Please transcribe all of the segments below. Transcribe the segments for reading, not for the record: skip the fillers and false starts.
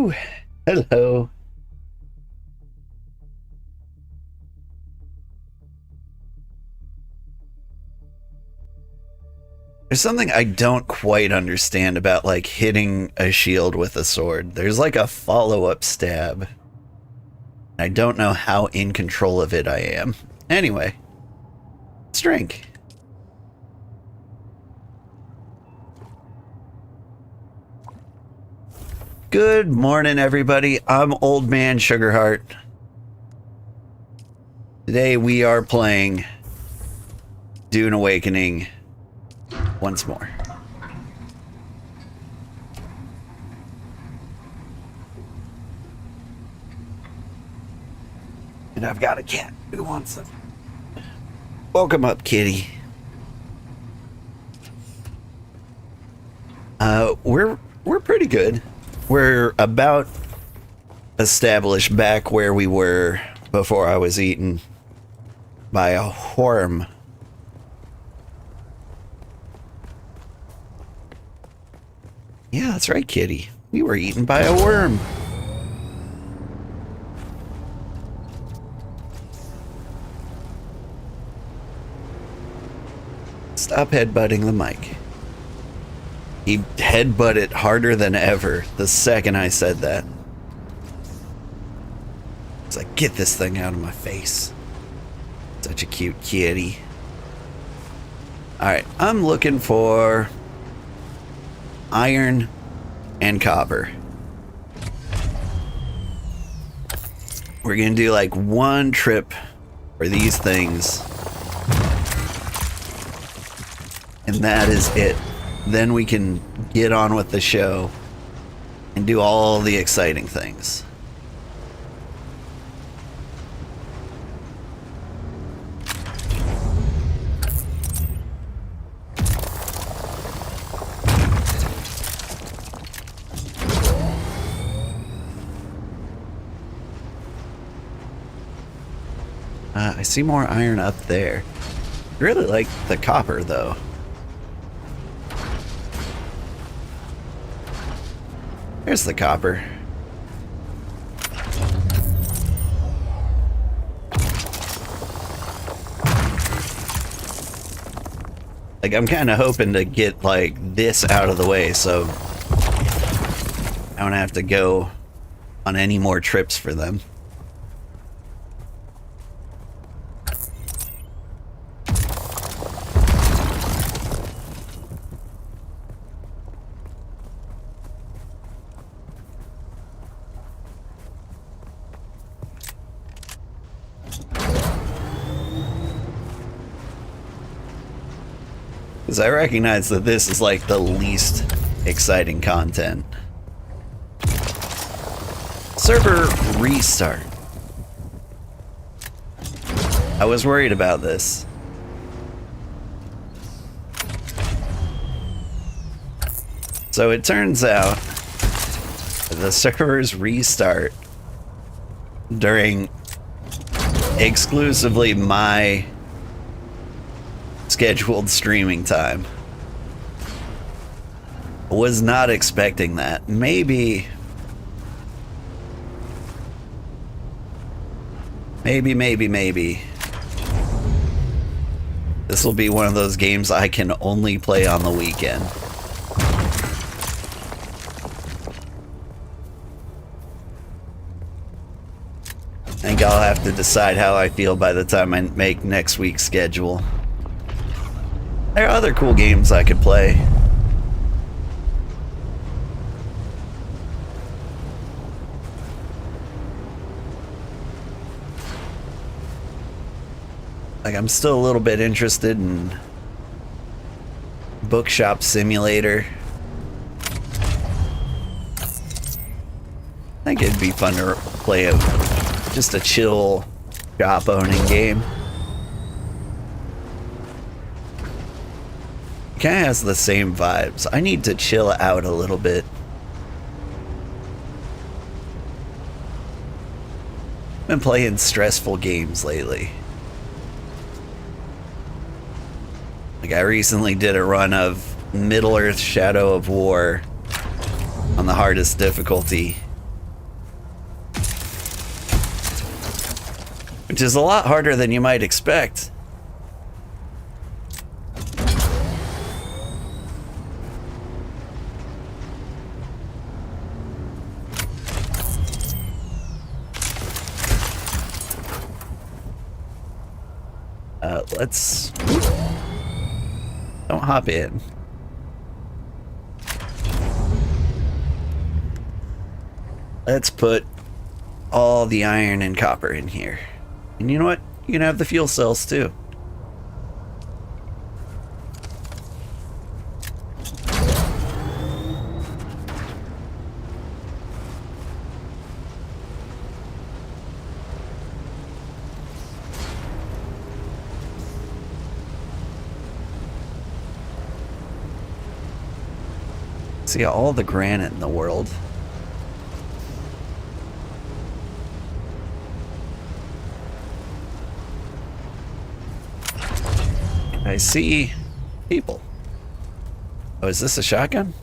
Woo! Hello. There's something I don't quite understand about, like, hitting a shield with a sword. There's like a follow-up stab. I don't know how in control of it I am. Anyway, let's drink. Good morning, everybody. I'm Old Man Sugarheart. Today we are playing Dune Awakening once more. And I've got a cat who wants them. Welcome up, kitty. We're pretty good. We're about established back where we were before I was eaten by a worm. Yeah, that's right, kitty. We were eaten by a worm. Stop headbutting the mic. He headbutted harder than ever the second I said that. It's like, get this thing out of my face. Such a cute kitty. Alright, I'm looking for iron and copper. We're gonna do like one trip for these things, and that is it. Then we can get on with the show and do all the exciting things. I see more iron up there. I really like the copper, though. There's the copper. Like, I'm kind of hoping to get, like, this out of the way so I don't have to go on any more trips for them. Because I recognize that this is like the least exciting content. Server restart. I was worried about this. So it turns out the servers restart during exclusively my scheduled streaming time. Was not expecting that. Maybe this will be one of those games I can only play on the weekend. I think I'll have to decide how I feel by the time I make next week's schedule. There are other cool games I could play. Like, I'm still a little bit interested in Bookshop Simulator. I think it'd be fun to play just a chill shop owning game. Kind of has the same vibes. I need to chill out a little bit. Been playing stressful games lately. Like, I recently did a run of Middle-earth Shadow of War on the hardest difficulty, which is a lot harder than you might expect. Let's... Don't hop in. Let's put all the iron and copper in here. And you know what? You can have the fuel cells too. See all the granite in the world. I see people. Oh, is this a shotgun?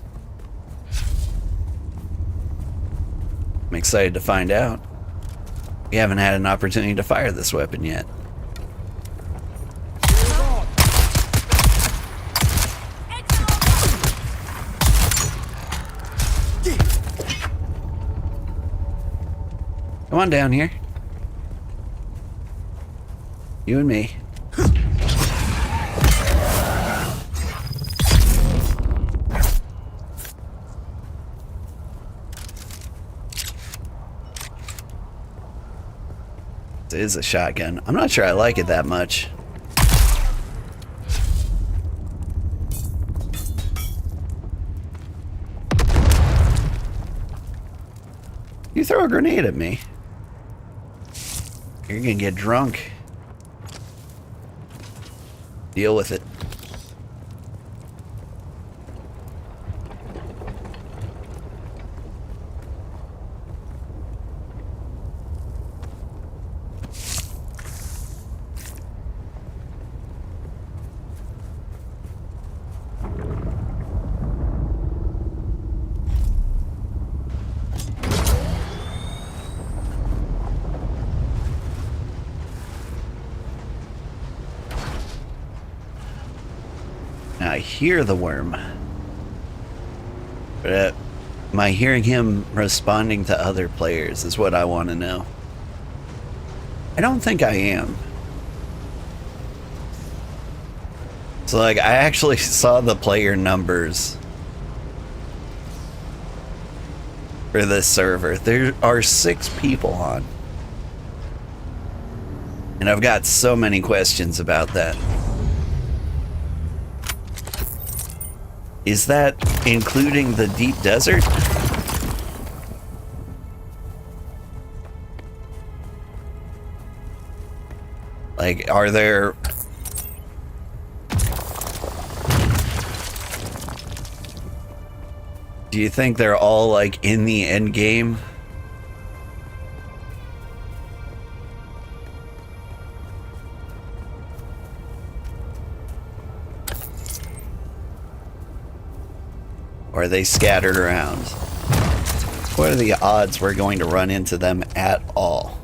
I'm excited to find out. We haven't had an opportunity to fire this weapon yet. Come on down here. You and me. It is a shotgun. I'm not sure I like it that much. You throw a grenade at me, you're gonna get drunk. Deal with it. I hear the worm, but am I hearing him responding to other players is what I want to know. I don't think I am. So like, I actually saw the player numbers for this server. There are 6 people on, and I've got so many questions about that. Is that including the deep desert? Like, are there... Do you think they're all, like, in the end game? Or are they scattered around? What are the odds we're going to run into them at all?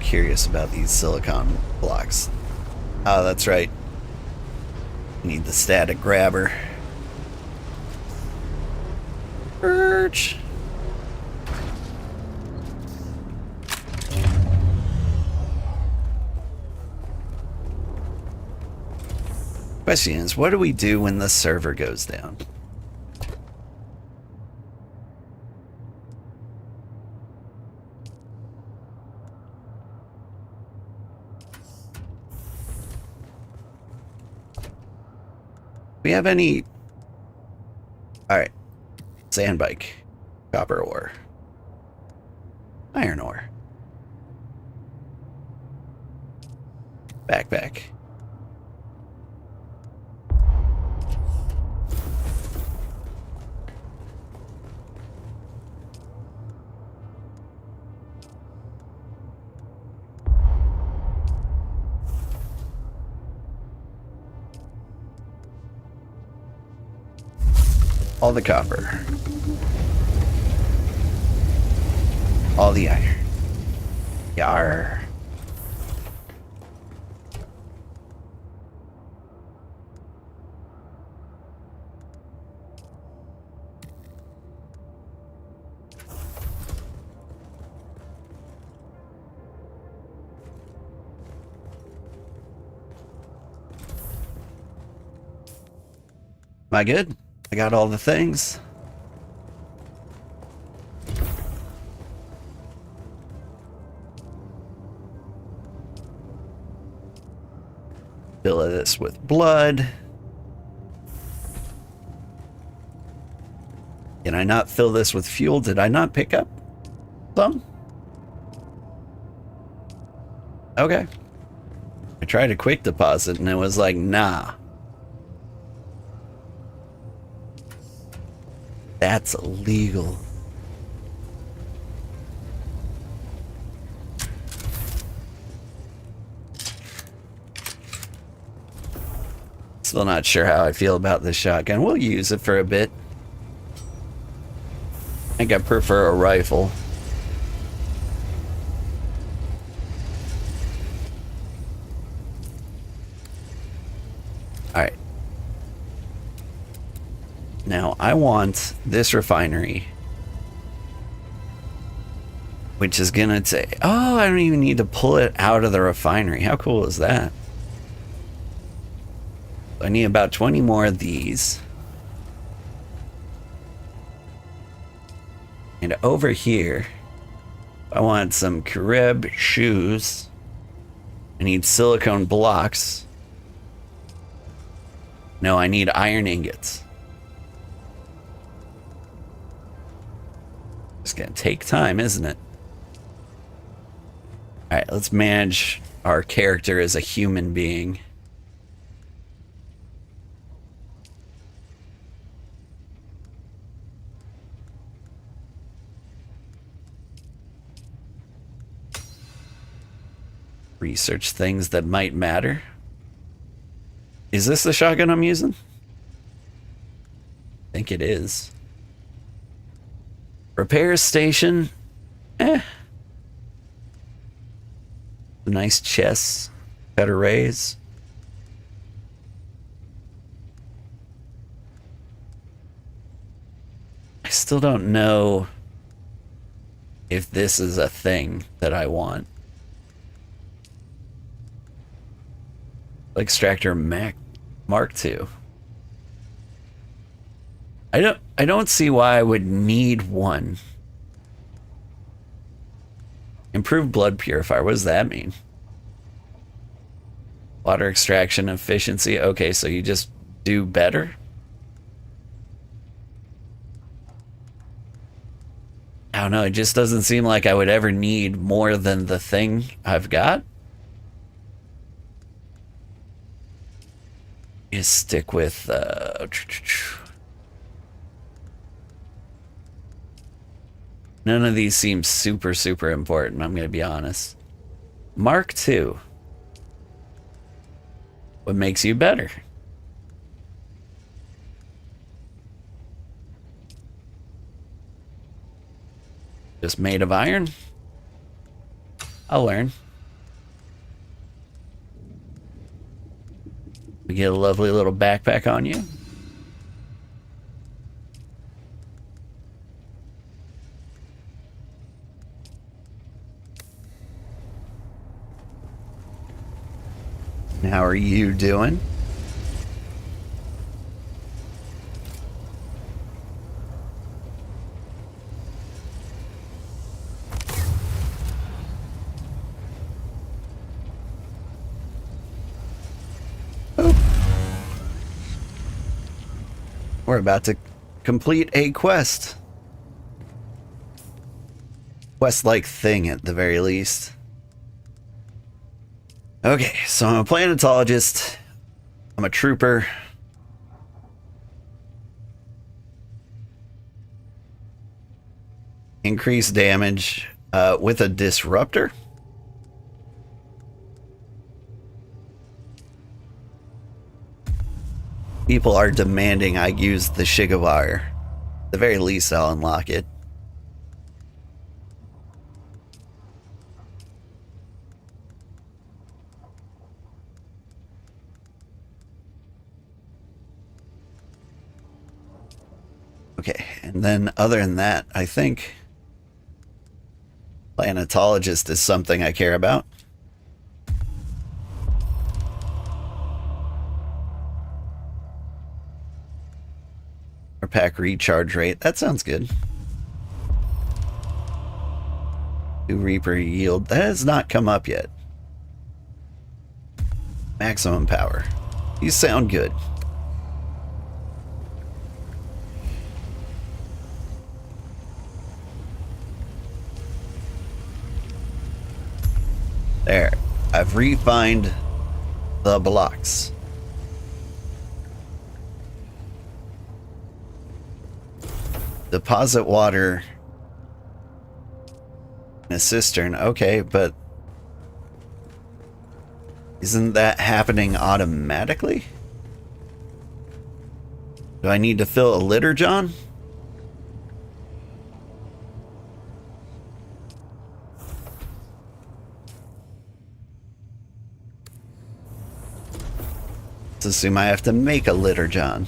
Curious about these silicon blocks. Oh, that's right. Need the static grabber. Birch. Question is, what do we do when the server goes down? We have any... Alright. Sand bike. Copper ore. Iron ore. Backpack. All the copper. All the iron. Yar. Am I good? I got all the things. Fill this with blood. Can I not fill this with fuel? Did I not pick up some? Okay. I tried a quick deposit and it was like, nah. That's illegal. Still not sure how I feel about this shotgun. We'll use it for a bit. I think I prefer a rifle. Alright. Now, I want this refinery. Which is gonna take... Oh, I don't even need to pull it out of the refinery. How cool is that? I need about 20 more of these. And over here, I want some Carib shoes. I need silicone blocks. No, I need iron ingots. It's gonna take time, isn't it? Alright, let's manage our character as a human being. Research things that might matter. Is this the shotgun I'm using? I think it is. Repair station. Eh. Nice chests. Better raise. I still don't know if this is a thing that I want. Extractor Mark II. I don't see why I would need one. Improved blood purifier. What does that mean? Water extraction efficiency. Okay, so you just do better? I don't know, it just doesn't seem like I would ever need more than the thing I've got. Just stick with none of these seem super important, I'm gonna be honest. Mark II. What makes you better? Just made of iron? I'll learn. We get a lovely little backpack on you. And how are you doing? We're about to complete a quest. Quest-like thing at the very least. Okay, so I'm a planetologist. I'm a trooper. Increase damage with a disruptor. People are demanding I use the Shigawire. At the very least, I'll unlock it. Okay, and then other than that, I think planetologist is something I care about. Or pack recharge rate. That sounds good. 2 Reaper yield. That has not come up yet. Maximum power. These sound good. There. I've refined the blocks. Deposit water in a cistern. Okay, but isn't that happening automatically? Do I need to fill a litter, John? Let's assume I have to make a litter, John.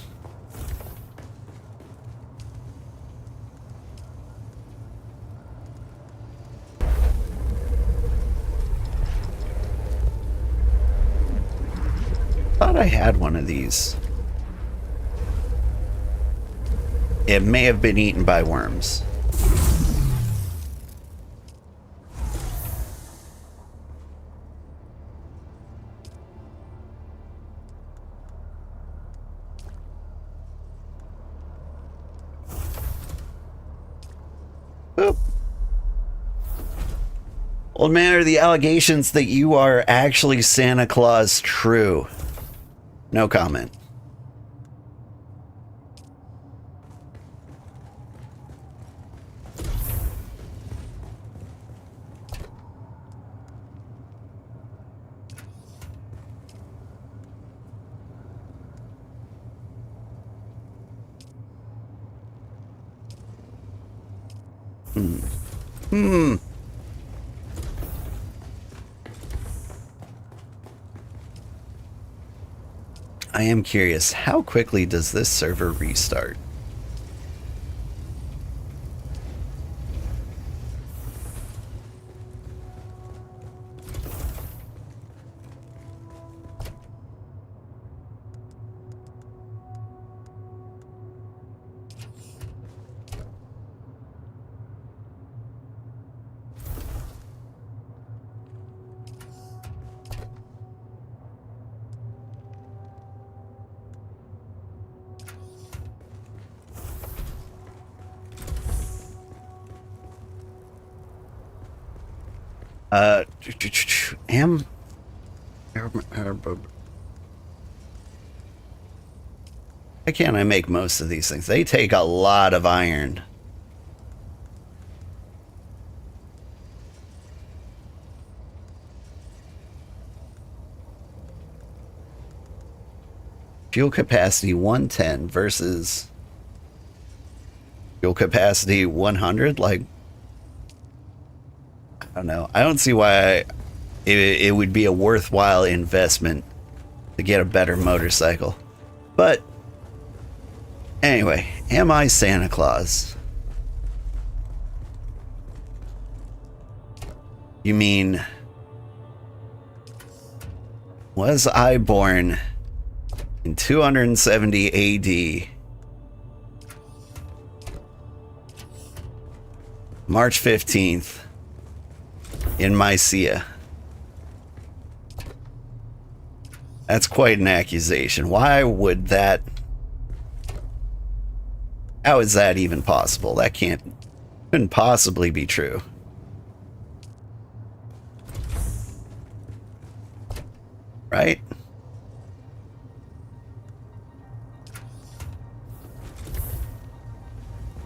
Thought I had one of these. It may have been eaten by worms. Oop. Old man, are the allegations that you are actually Santa Claus true? No comment. I am curious, how quickly does this server restart? Why can't I make most of these things? They take a lot of iron. Fuel capacity 110 versus fuel capacity 100? Like, I don't know. I don't see why it would be a worthwhile investment to get a better motorcycle. But anyway, am I Santa Claus? You mean, was I born in 270 AD, March 15th, in Mycia? That's quite an accusation. Why would that... How is that even possible? That couldn't possibly be true. Right?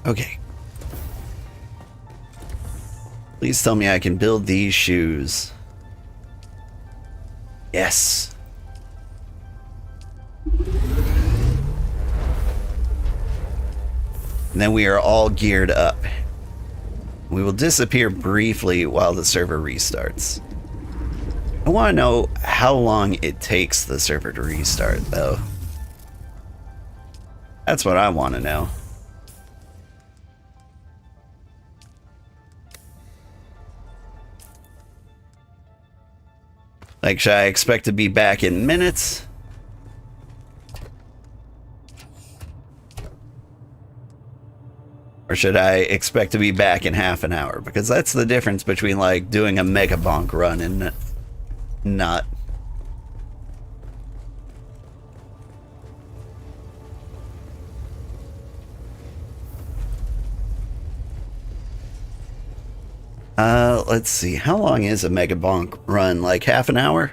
Okay. Please tell me I can build these shoes. Yes. And then we are all geared up. We will disappear briefly while the server restarts. I want to know how long it takes the server to restart, though. That's what I want to know. Like, should I expect to be back in minutes? Or should I expect to be back in half an hour? Because that's the difference between, like, doing a Mega Bonk run and not. Let's see. How long is a Mega Bonk run? Like half an hour?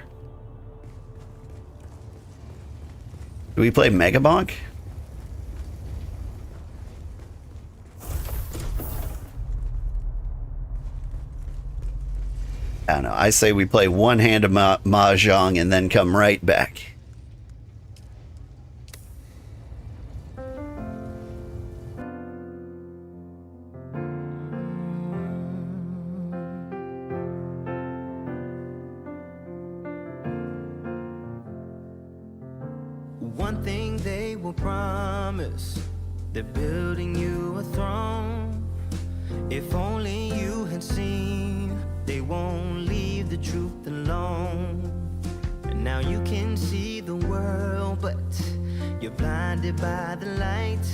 Do we play Mega Bonk? I don't know. I say we play one hand of Mahjong and then come right back. One thing they will promise, they're building you a throne. If only you had seen, they won't leave the truth alone. And now you can see the world, but you're blinded by the light,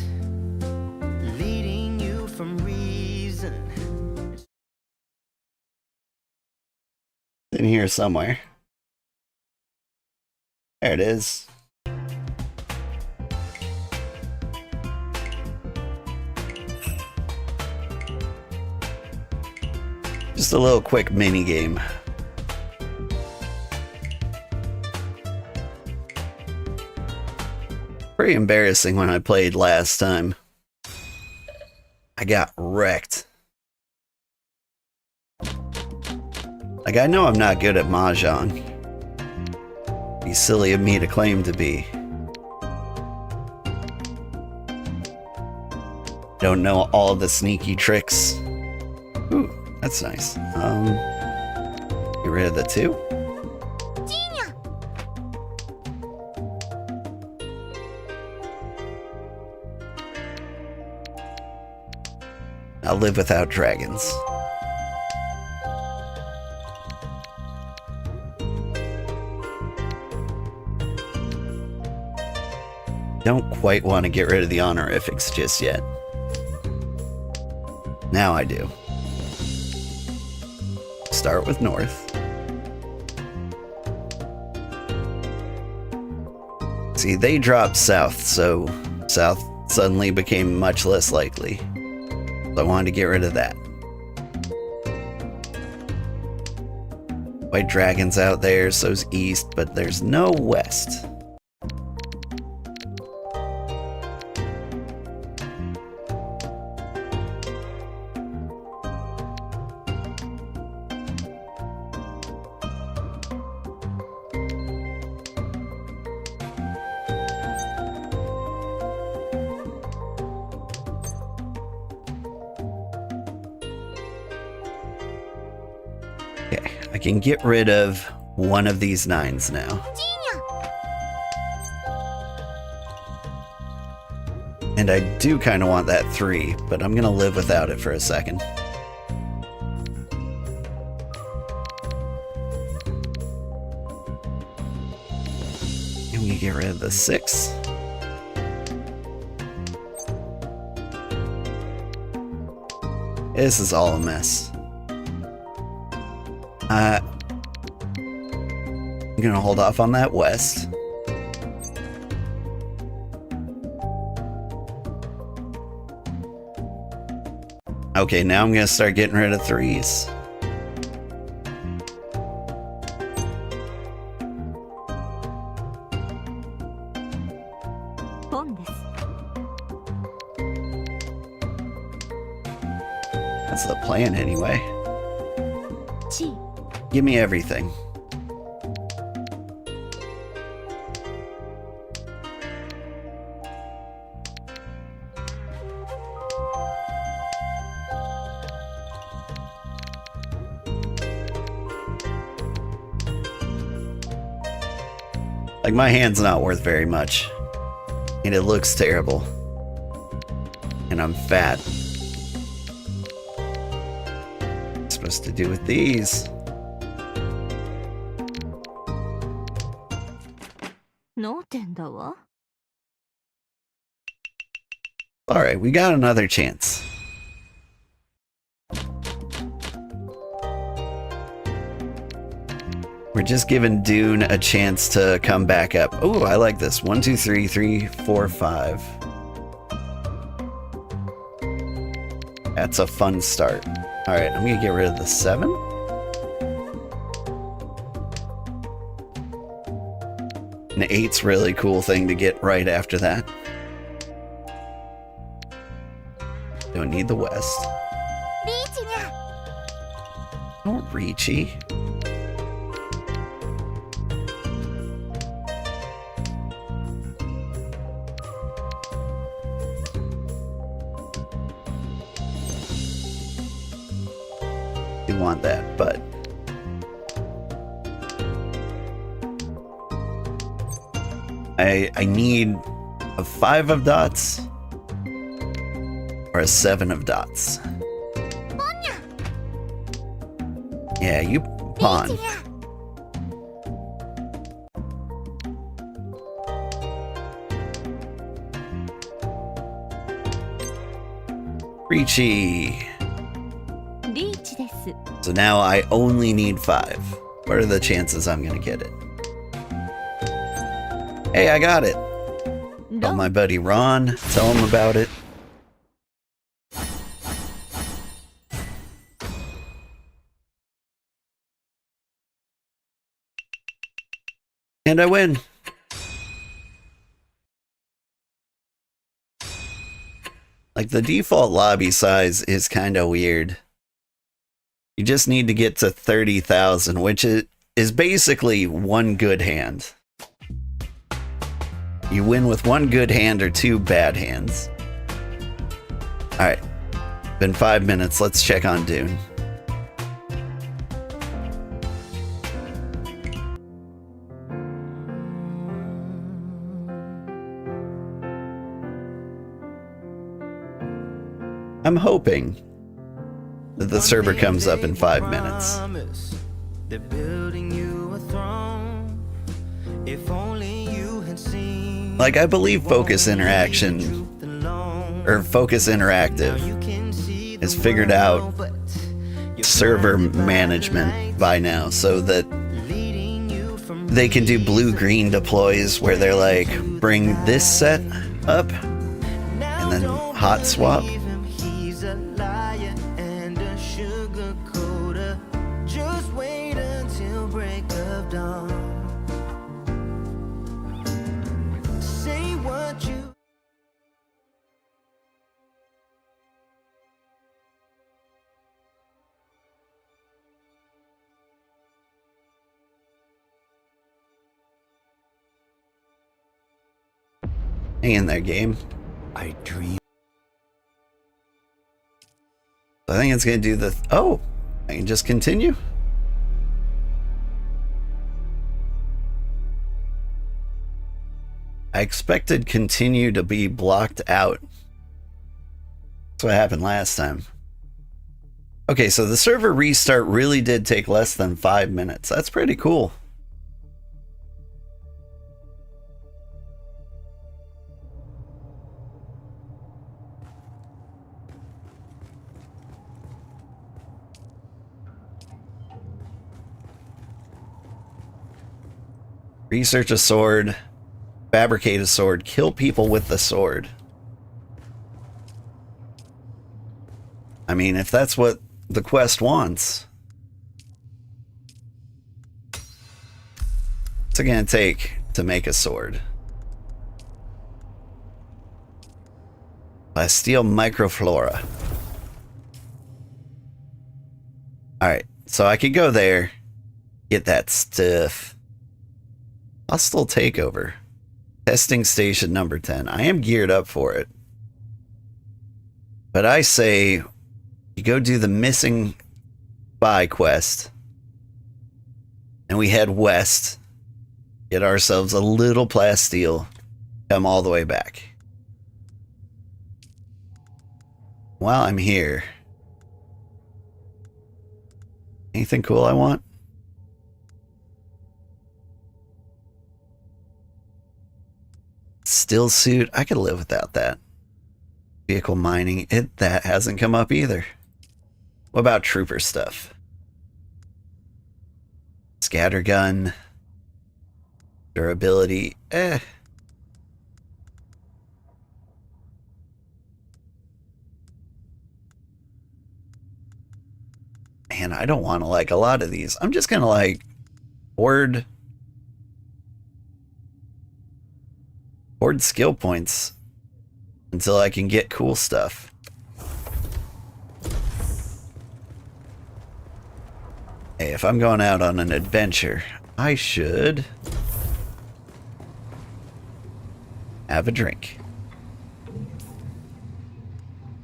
leading you from reason. In here somewhere. There it is. Just a little quick mini game. Pretty embarrassing when I played last time. I got wrecked. Like, I know I'm not good at Mahjong. Be silly of me to claim to be. Don't know all the sneaky tricks. Ooh. That's nice. Get rid of the 2. I'll live without dragons. Don't quite want to get rid of the honorifics just yet. Now I do. Start with north. See, they dropped south, so south suddenly became much less likely. So I wanted to get rid of that. White dragons out there, so's east, but there's no west. I can get rid of one of these 9s now. And I do kind of want that 3, but I'm going to live without it for a second. And we get rid of the 6. This is all a mess. I'm gonna hold off on that west. Okay, now I'm gonna start getting rid of 3s. That's the plan anyway. Give me everything. Like, my hand's not worth very much. And it looks terrible. And I'm fat. What's supposed to do with these? Alright, we got another chance. We're just giving Dune a chance to come back up. Oh, I like this. 1, 2, 3, 3, 4, 5. That's a fun start. Alright, I'm gonna get rid of the 7. An 8's really cool thing to get right after that. Don't need the West. Oh, Reachy. You want that, but I need a 5 of dots or a 7 of dots. Yeah, you pawn. Reachy. So now I only need 5. What are the chances I'm gonna get it? Hey, I got it. Call my buddy Ron, tell him about it. And I win. Like, the default lobby size is kind of weird. You just need to get to 30,000, which is basically one good hand. You win with one good hand or 2 bad hands. Alright. Been 5 minutes. Let's check on Dune. I'm hoping that the server comes up in 5 minutes. They're building you a throne. If only you had seen. Like, I believe Focus Interaction, or Focus Interactive, has figured out server management by now, so that they can do blue-green deploys where they're like, bring this set up, and then hot swap. Hang in there, game. I dream. I think it's gonna do the... Oh! I can just continue? I expected continue to be blocked out. That's what happened last time. Okay, so the server restart really did take less than 5 minutes. That's pretty cool. Research a sword, fabricate a sword, kill people with the sword. I mean, if that's what the quest wants. What's it gonna take to make a sword? Bastille microflora. Alright, so I could go there, get that stuff. Hostile takeover. Testing station number 10. I am geared up for it. But I say you go do the missing spy quest. And we head west Get ourselves a little plasteel. Come all the way back. While I'm here, anything cool I want? Still suit, I could live without that. Vehicle mining, that hasn't come up either. What about trooper stuff? Scattergun. Durability, Man, I don't want to like a lot of these. I'm just gonna like hoard skill points until I can get cool stuff. Hey, if I'm going out on an adventure, I should have a drink.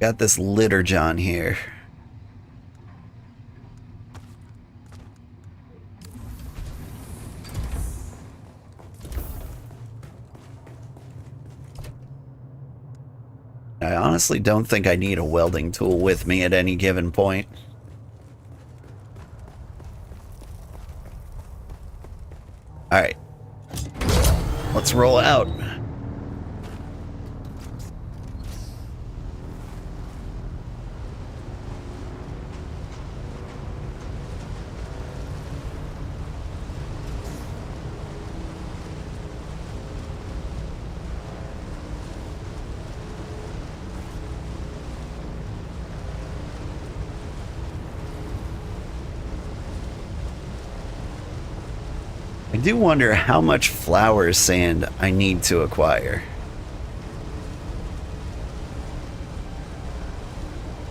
Got this litter John here. I honestly don't think I need a welding tool with me at any given point. Alright. Let's roll out. I do wonder how much flower sand I need to acquire.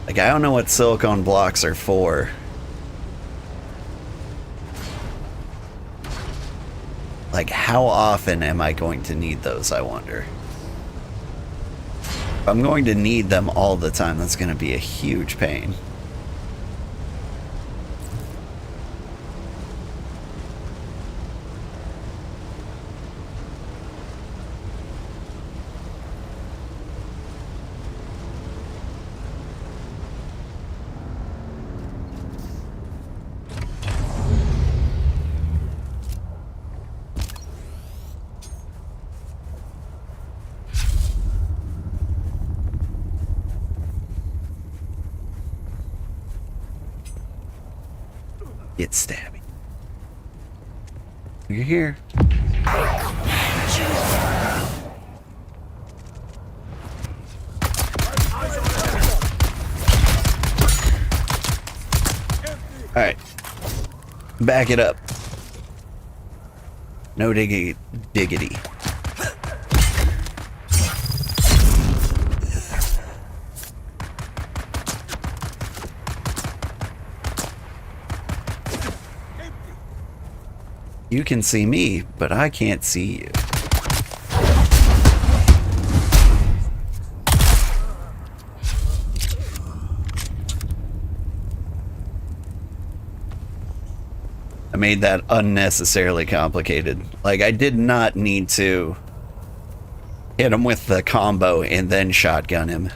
Like, I don't know what silicone blocks are for. Like, how often am I going to need those, I wonder? If I'm going to need them all the time, that's going to be a huge pain. Get stabby. You're here. Alright. Back it up. No diggity. You can see me, but I can't see you. I made that unnecessarily complicated. Like, I did not need to hit him with the combo and then shotgun him.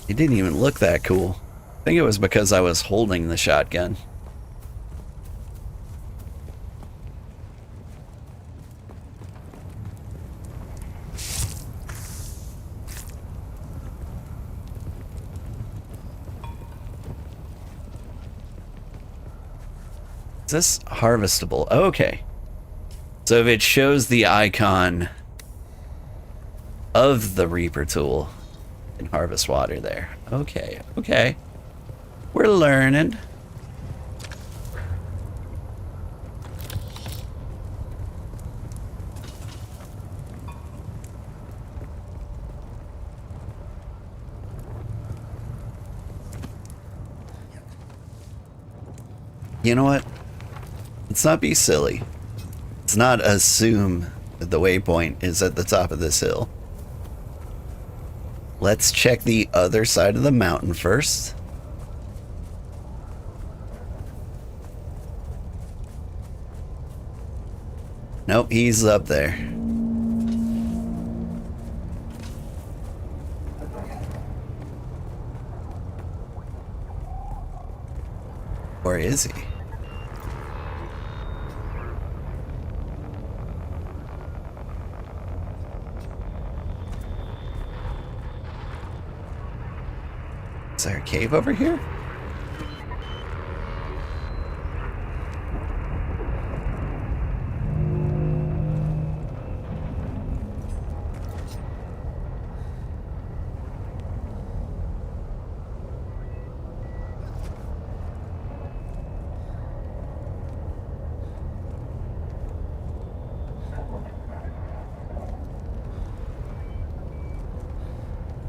It didn't even look that cool. I think it was because I was holding the shotgun. Is this harvestable? Okay. So if it shows the icon of the Reaper tool, you can harvest water there. Okay, okay. We're learning. You know what? Let's not be silly. Let's not assume that the waypoint is at the top of this hill. Let's check the other side of the mountain first. Nope, he's up there. Or is he? Is there a cave over here?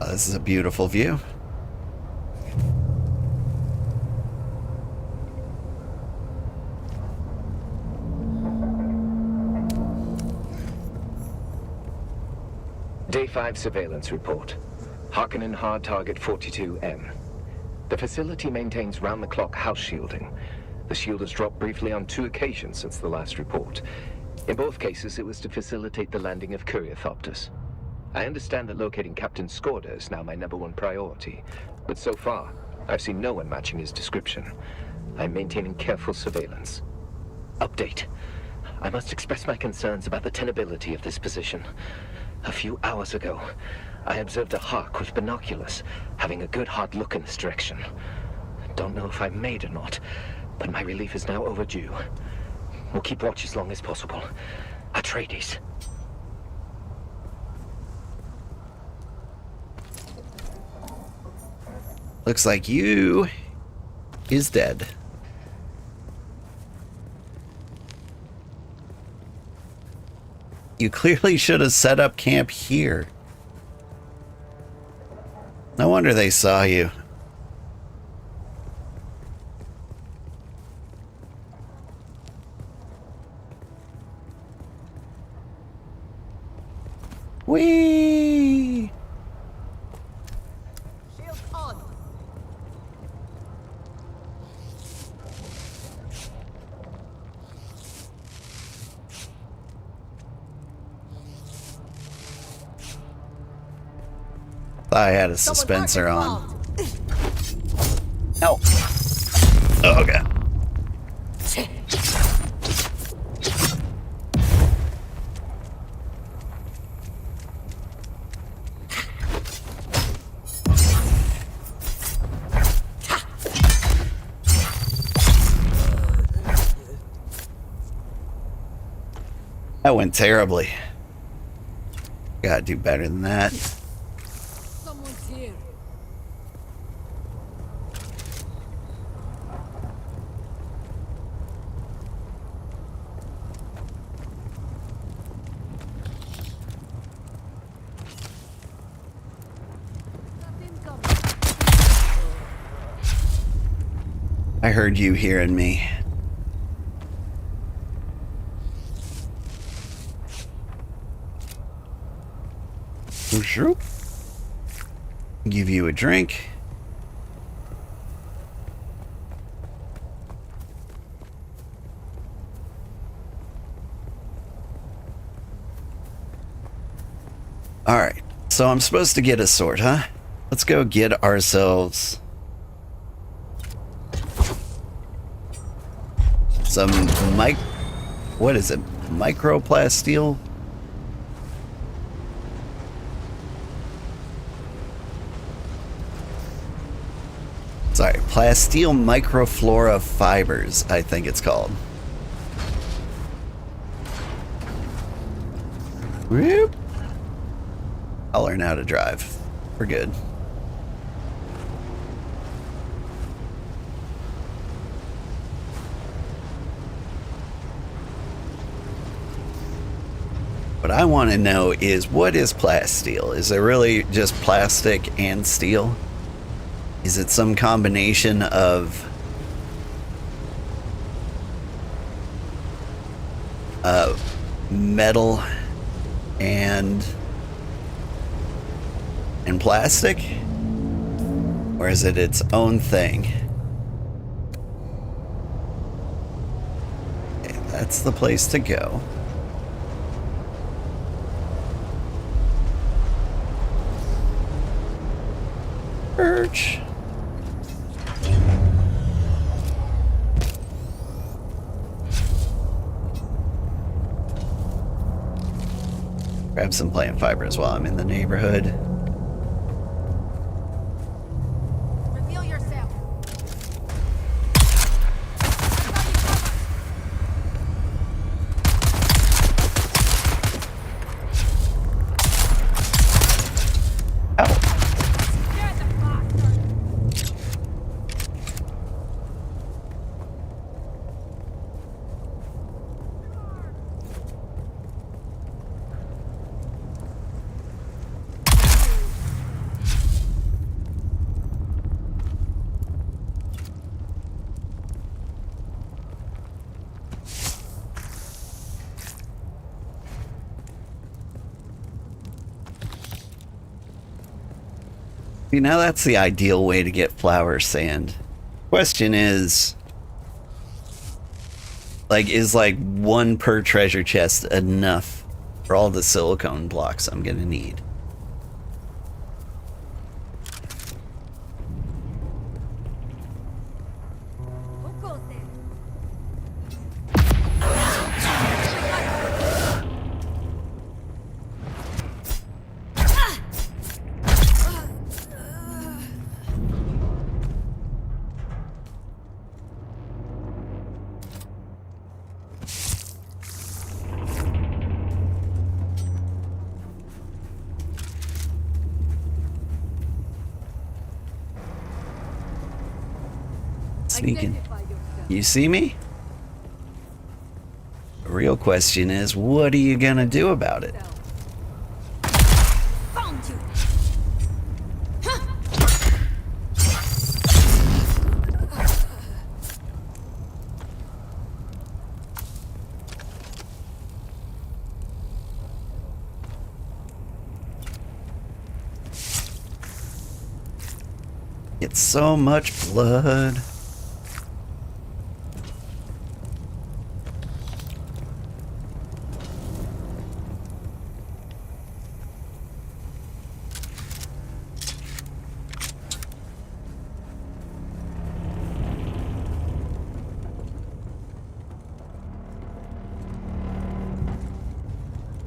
Oh, this is a beautiful view. Day 5 surveillance report. Harkonnen hard target 42M. The facility maintains round-the-clock house shielding. The shield has dropped briefly on 2 occasions since the last report. In both cases, it was to facilitate the landing of Courier-thopters. I understand that locating Captain Skorda is now my #1 priority, but so far, I've seen no one matching his description. I'm maintaining careful surveillance. Update. I must express my concerns about the tenability of this position. A few hours ago, I observed a hawk with binoculars, having a good hard look in this direction. Don't know if I made or not, but my relief is now overdue. We'll keep watch as long as possible. Atreides. Looks like you is dead. You clearly should have set up camp here. No wonder they saw you. Whee! Shield on. I had a dispenser on. No. Oh, okay. That went terribly. Gotta do better than that. Someone's here. I heard you hearing me. Sure. Give you a drink. Alright, so I'm supposed to get a sword, huh? Let's go get ourselves some what is it? Microplasteel? Sorry, plasteel microflora fibers, I think it's called. Whoop. I'll learn how to drive. We're good. What I want to know is, what is plasteel? Is it really just plastic and steel? Is it some combination of metal and plastic? Or is it its own thing? Okay, that's the place to go. birch. Grab some plant fibers while I'm in the neighborhood. Reveal yourself. Ow. You're the bastard. See, now that's the ideal way to get flower sand. Question is, like, is like one per treasure chest enough for all the silicone blocks I'm gonna need? Who goes there? Sneaking. Identify yourself. You see me? The real question is, what are you gonna do about it? Found you. It's so much blood.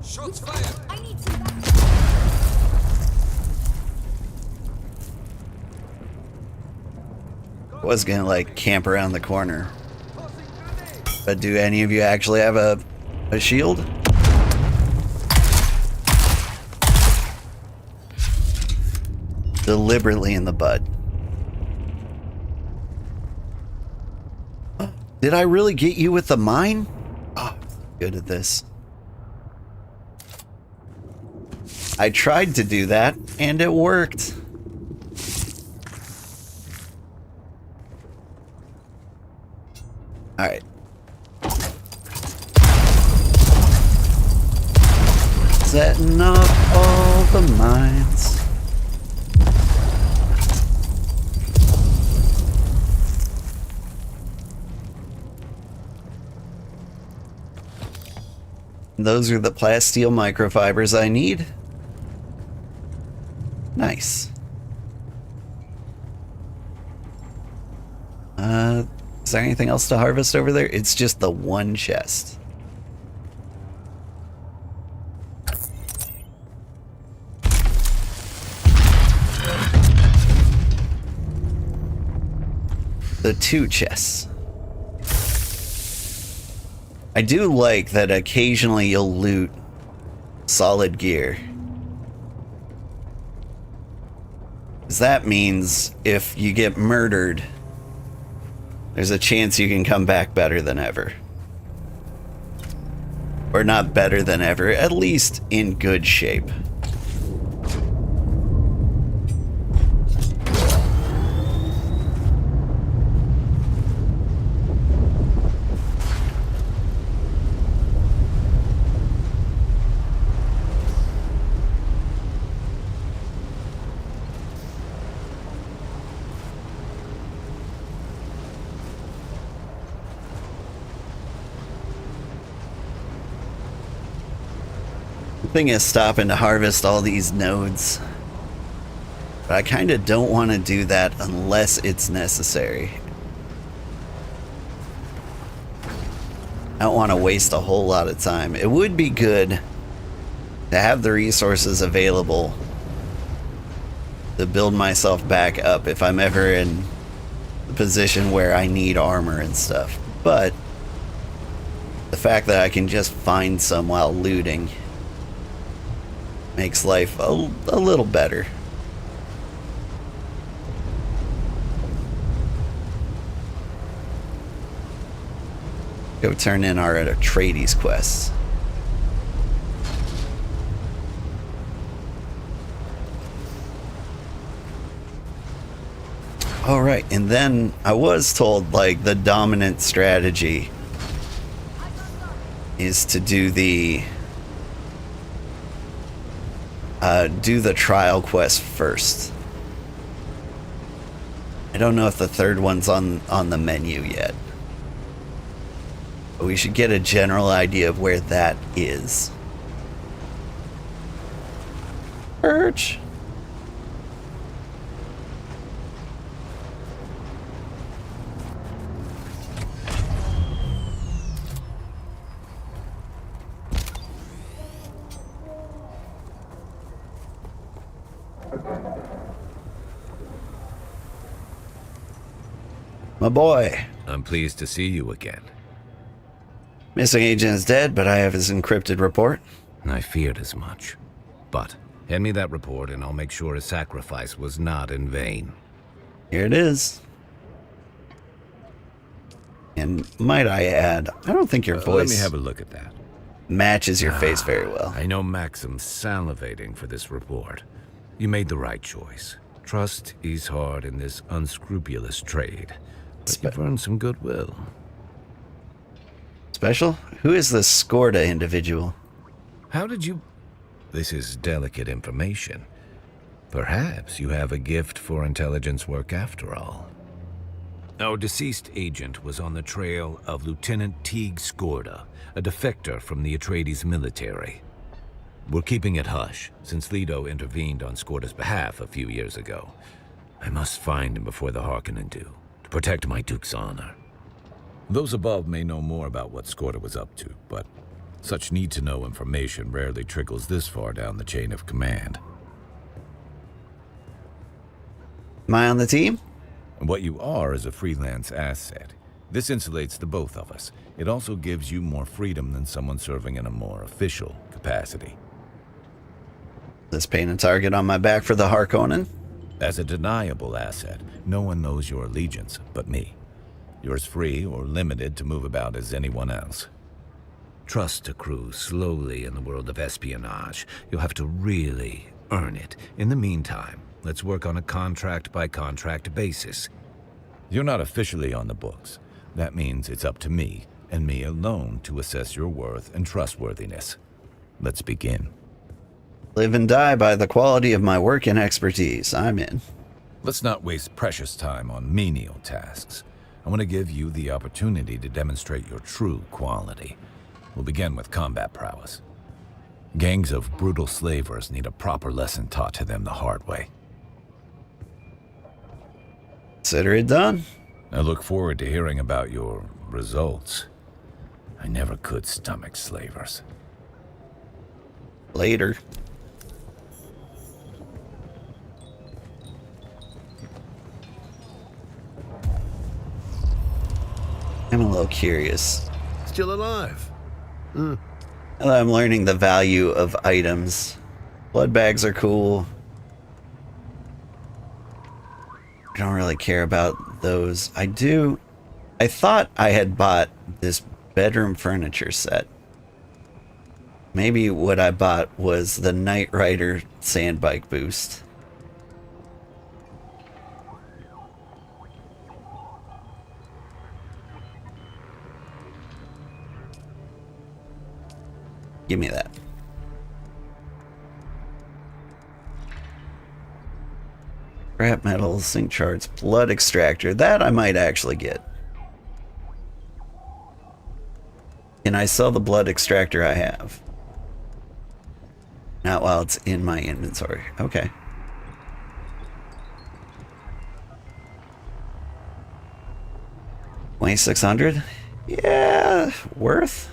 Shots fired! I need some back. Was gonna like camp around the corner. But do any of you actually have a shield? Deliberately in the butt. Did I really get you with the mine? Oh, good at this. I tried to do that, and it worked. Alright. Setting up all the mines. Those are the plasteel microfibers I need. Nice. Is there anything else to harvest over there? It's just the one chest. The two chests. I do like that occasionally you'll loot solid gear. 'Cause that means if you get murdered, there's a chance you can come back better than ever. Or not better than ever, at least in good shape. Thing is stopping to harvest all these nodes. But I kind of don't want to do that unless it's necessary. I don't want to waste a whole lot of time. It would be good to have the resources available to build myself back up if I'm ever in the position where I need armor and stuff. But the fact that I can just find some while looting makes life a little better. Go turn in our Atreides quests. All right, and then I was told like the dominant strategy is to do the trial quest first. I don't know if the third one's on the menu yet. But we should get a general idea of where that is. Perch. My boy. I'm pleased to see you again. Missing agent is dead, but I have his encrypted report. I feared as much. But hand me that report and I'll make sure his sacrifice was not in vain. Here it is. And might I add, I don't think your voice Let me have a look at that. matches your face very well. I know Maxim's salivating for this report. You made the right choice. Trust is hard in this unscrupulous trade. But you've earned some goodwill. Special? Who is this Skorda individual? How did you... This is delicate information. Perhaps you have a gift for intelligence work after all. Our deceased agent was on the trail of Lieutenant Teague Skorda, a defector from the Atreides military. We're keeping it hush, since Leto intervened on Skorda's behalf a few years ago. I must find him before the Harkonnen do, to protect my Duke's honor. Those above may know more about what Skorda was up to, but such need-to-know information rarely trickles this far down the chain of command. Am I on the team? What you are is a freelance asset. This insulates the both of us. It also gives you more freedom than someone serving in a more official capacity. This paint a target on my back for the Harkonnen? As a deniable asset, no one knows your allegiance but me. You're as free or limited to move about as anyone else. Trust accrues slowly in the world of espionage. You'll have to really earn it. In the meantime, let's work on a contract-by-contract basis. You're not officially on the books. That means it's up to me, and me alone, to assess your worth and trustworthiness. Let's begin. Live and die by the quality of my work and expertise. I'm in. Let's not waste precious time on menial tasks. I want to give you the opportunity to demonstrate your true quality. We'll begin with combat prowess. Gangs of brutal slavers need a proper lesson taught to them the hard way. Consider it done. I look forward to hearing about your results. I never could stomach slavers. Later. I'm a little curious. Still alive. Now that I'm learning the value of items. Blood bags are cool. I don't really care about those. I thought I had bought this bedroom furniture set. Maybe what I bought was the Knight Rider sandbike boost. Give me that. Scrap metal, sync charts, blood extractor. That I might actually get. Can I sell the blood extractor I have? Not while it's in my inventory. Okay. 2600. Yeah, worth.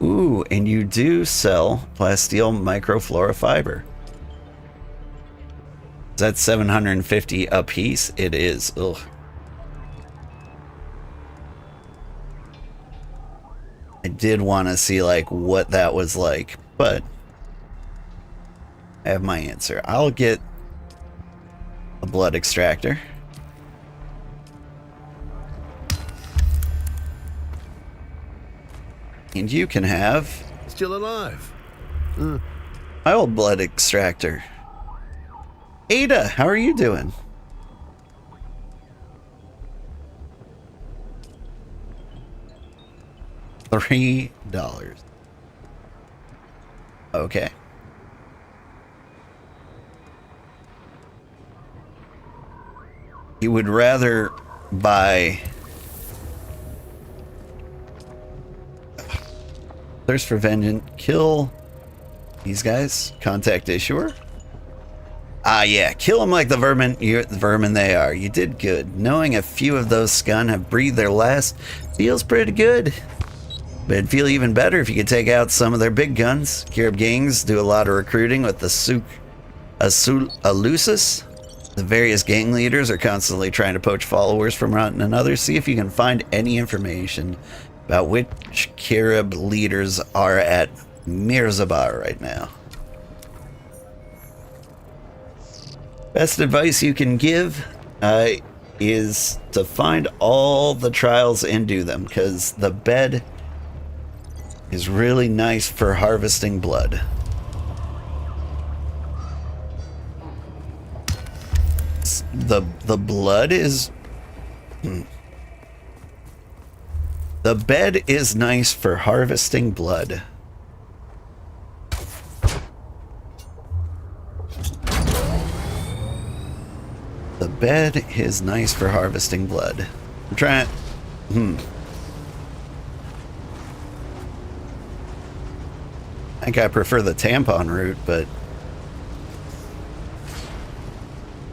Ooh, and you do sell plasteel microflora fiber. Is that 750 a piece? It is. Ugh. I did want to see like what that was like, but I have my answer. I'll get a blood extractor. And you can have Still alive. my old blood extractor. Ada, how are you doing? $3. Okay. You would rather buy Thirst for Vengeance, kill these guys, contact issuer. Ah, yeah, kill them like the vermin they are. You did good. Knowing a few of those scum have breathed their last feels pretty good. But it'd feel even better if you could take out some of their big guns. Kirib gangs do a lot of recruiting with the Alusis. The various gang leaders are constantly trying to poach followers from one another. See if you can find any information about which Kirib leaders are at Mirzabar right now. Best advice you can give is to find all the trials and do them, because the bed is really nice for harvesting blood. The blood is... The bed is nice for harvesting blood. The bed is nice for harvesting blood. I'm trying... I think I prefer the tampon route, but...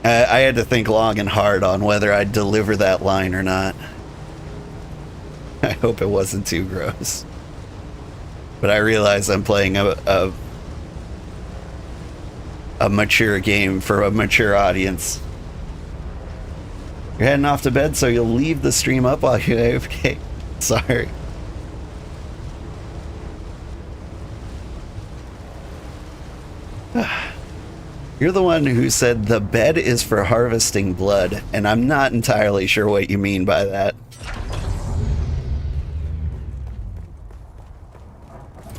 I had to think long and hard on whether I'd deliver that line or not. I hope it wasn't too gross. But I realize I'm playing a mature game for a mature audience. You're heading off to bed, so you'll leave the stream up while you're AFK. Sorry. You're the one who said the bed is for harvesting blood, and I'm not entirely sure what you mean by that.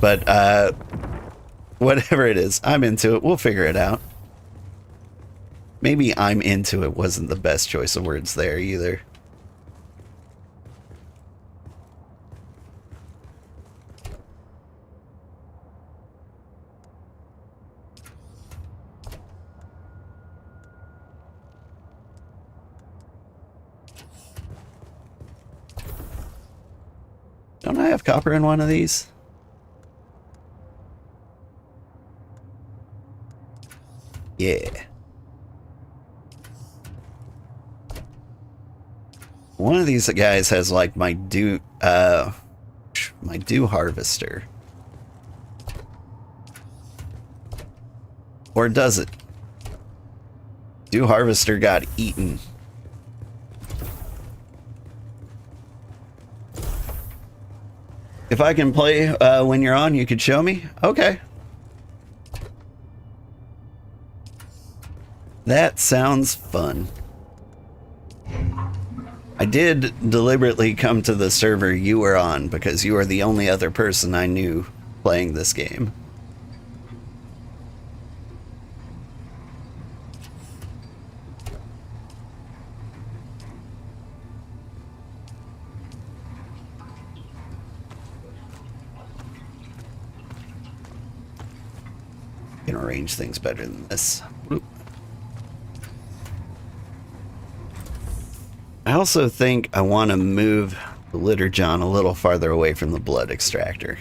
But, whatever it is, I'm into it. We'll figure it out. Maybe I'm into it wasn't the best choice of words there either. Don't I have copper in one of these? Yeah. One of these guys has like my dew harvester. Or does it? Dew harvester got eaten. If I can play when you're on, you could show me? Okay. That sounds fun. I did deliberately come to the server you were on because you are the only other person I knew playing this game. Can arrange things better than this. Whoop. I also think I want to move the litter john a little farther away from the blood extractor.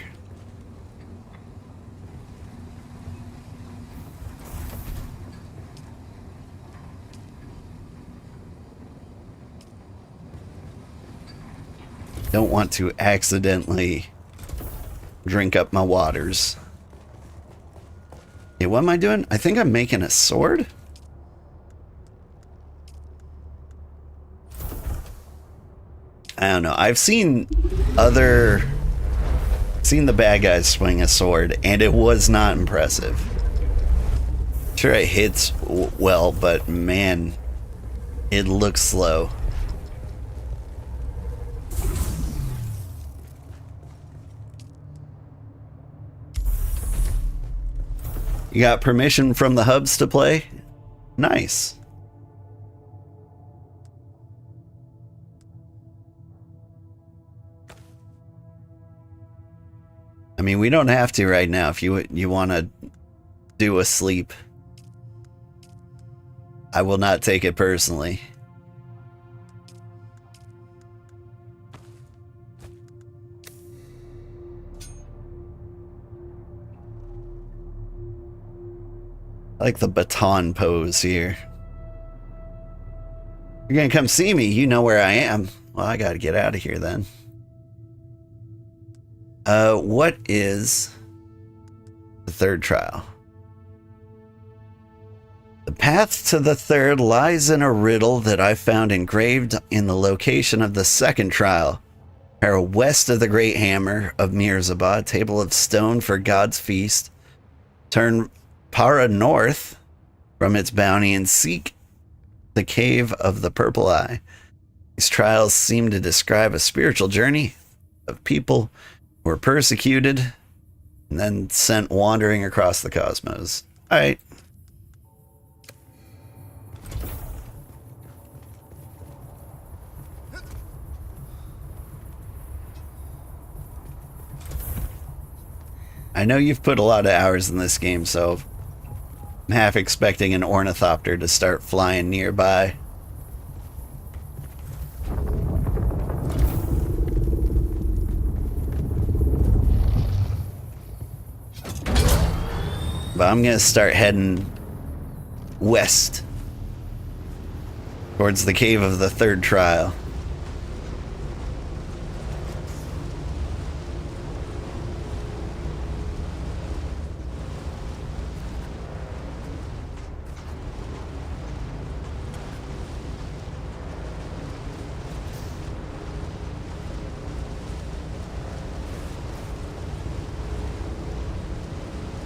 Don't want to accidentally drink up my waters. Okay, what am I doing? I think I'm making a sword. I don't know. I've seen the bad guys swing a sword, and it was not impressive. Sure, it hits well, but man, it looks slow. You got permission from the hubs to play? Nice. I mean, we don't have to right now if you want to do a sleep. I will not take it personally. I like the baton pose here. You're gonna come see me, you know where I am. Well, I gotta get out of here then. What is the third trial? The path to the third lies in a riddle that I found engraved in the location of the second trial. Para west of the great hammer of Mirzabah, table of stone for God's feast. Turn Para north from its bounty and seek the cave of the purple eye. These trials seem to describe a spiritual journey of people who were persecuted and then sent wandering across the cosmos. All right. I know you've put a lot of hours in this game, so I'm half expecting an ornithopter to start flying nearby. But I'm gonna start heading west towards the cave of the third trial.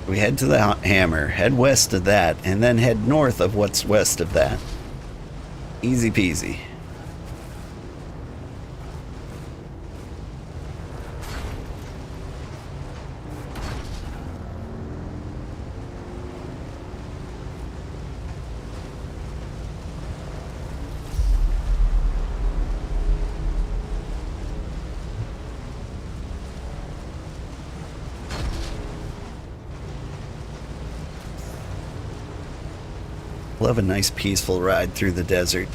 We head to the hammer, head west of that, and then head north of what's west of that. Easy peasy. Love a nice peaceful ride through the desert.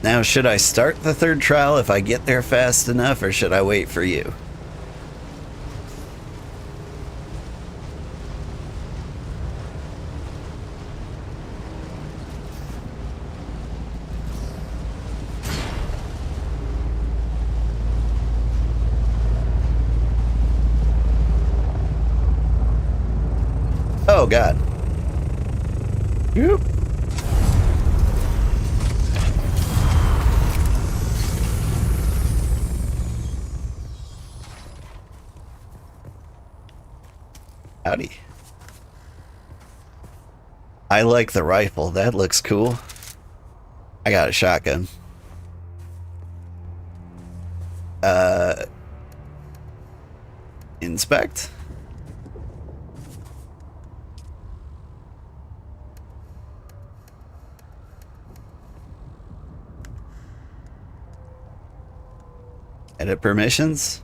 Now, should I start the third trial if I get there fast enough, or should I wait for you? Oh, God. Yep. Howdy. I like the rifle. That looks cool. I got a shotgun. Inspect. Edit permissions.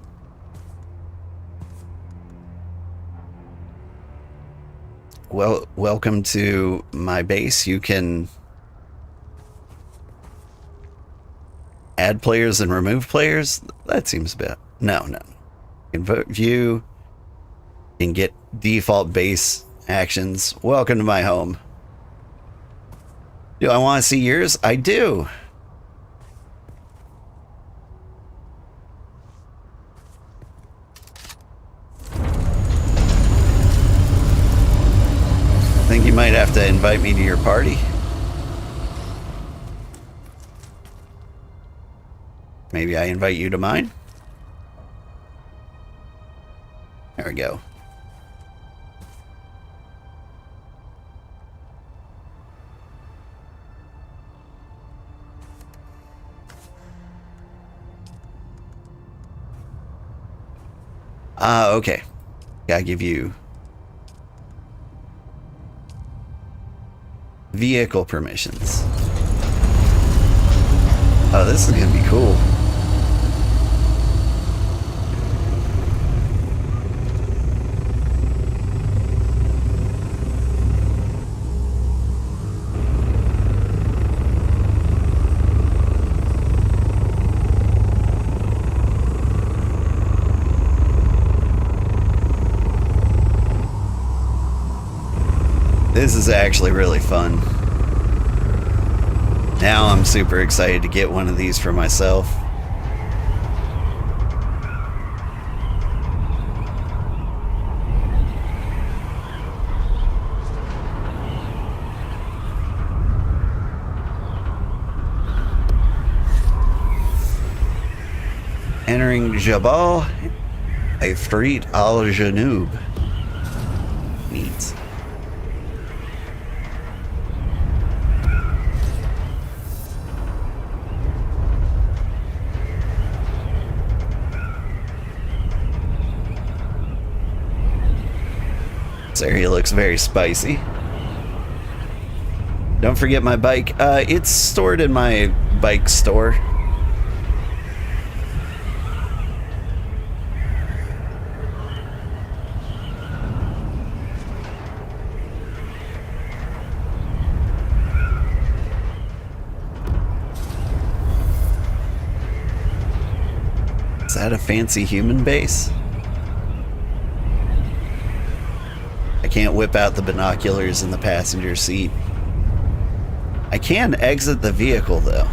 Well, welcome to my base. You can add players and remove players. That seems bad. No. Invoke view. And get default base actions. Welcome to my home. Do I want to see yours? I do. I think you might have to invite me to your party. Maybe I invite you to mine? There we go. Okay. Gotta give you vehicle permissions. Oh, this is gonna be cool. This is actually really fun. Now I'm super excited to get one of these for myself. Entering Jabal Ifrit al-Janub. Neat. This area looks very spicy. Don't forget my bike. It's stored in my bike store. Is that a fancy human base? I can't whip out the binoculars in the passenger seat. I can exit the vehicle though.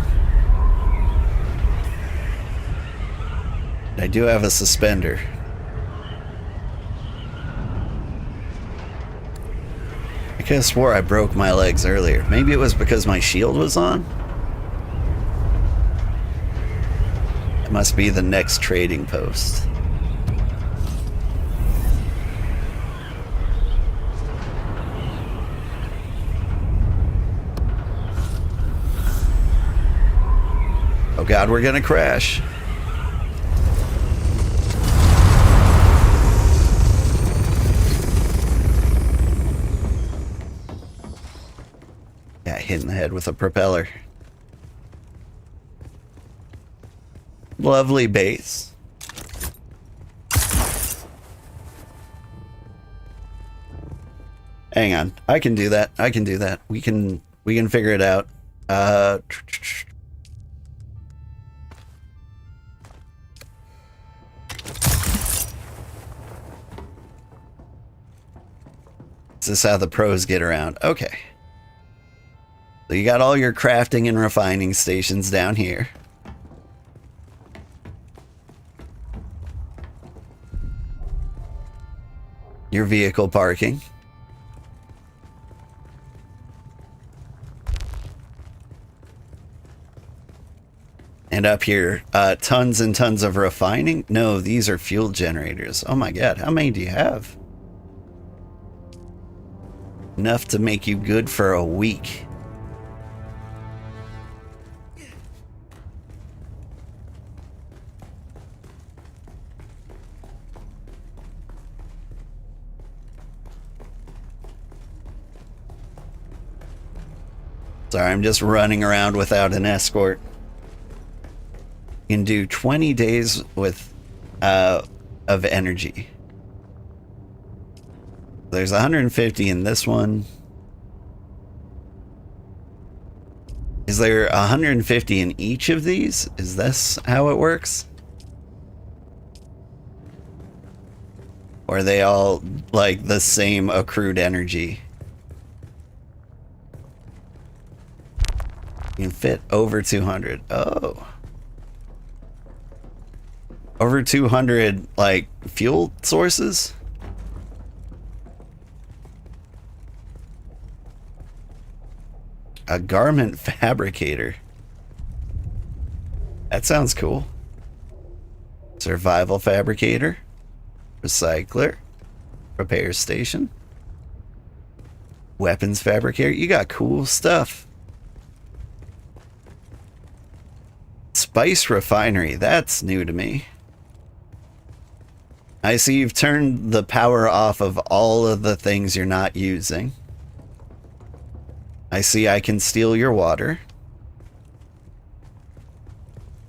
I do have a suspender. I could have swore I broke my legs earlier. Maybe it was because my shield was on? It must be the next trading post. Oh God, we're gonna crash. Got hit in the head with a propeller. Lovely base. Hang on, I can do that. I can do that. We can figure it out. This is how the pros get around. Okay. So you got all your crafting and refining stations down here. Your vehicle parking. And up here, tons and tons of refining. No, these are fuel generators. Oh my God, how many do you have? Enough to make you good for a week. Sorry, I'm just running around without an escort. You can do 20 days with of energy. There's 150 in this one. Is there 150 in each of these? Is this how it works? Or are they all like the same accrued energy? You can fit over 200. Oh. Over 200 like fuel sources? A garment fabricator. That sounds cool. Survival fabricator. Recycler. Repair station. Weapons fabricator. You got cool stuff. Spice refinery. That's new to me. I see you've turned the power off of all of the things you're not using. I see I can steal your water.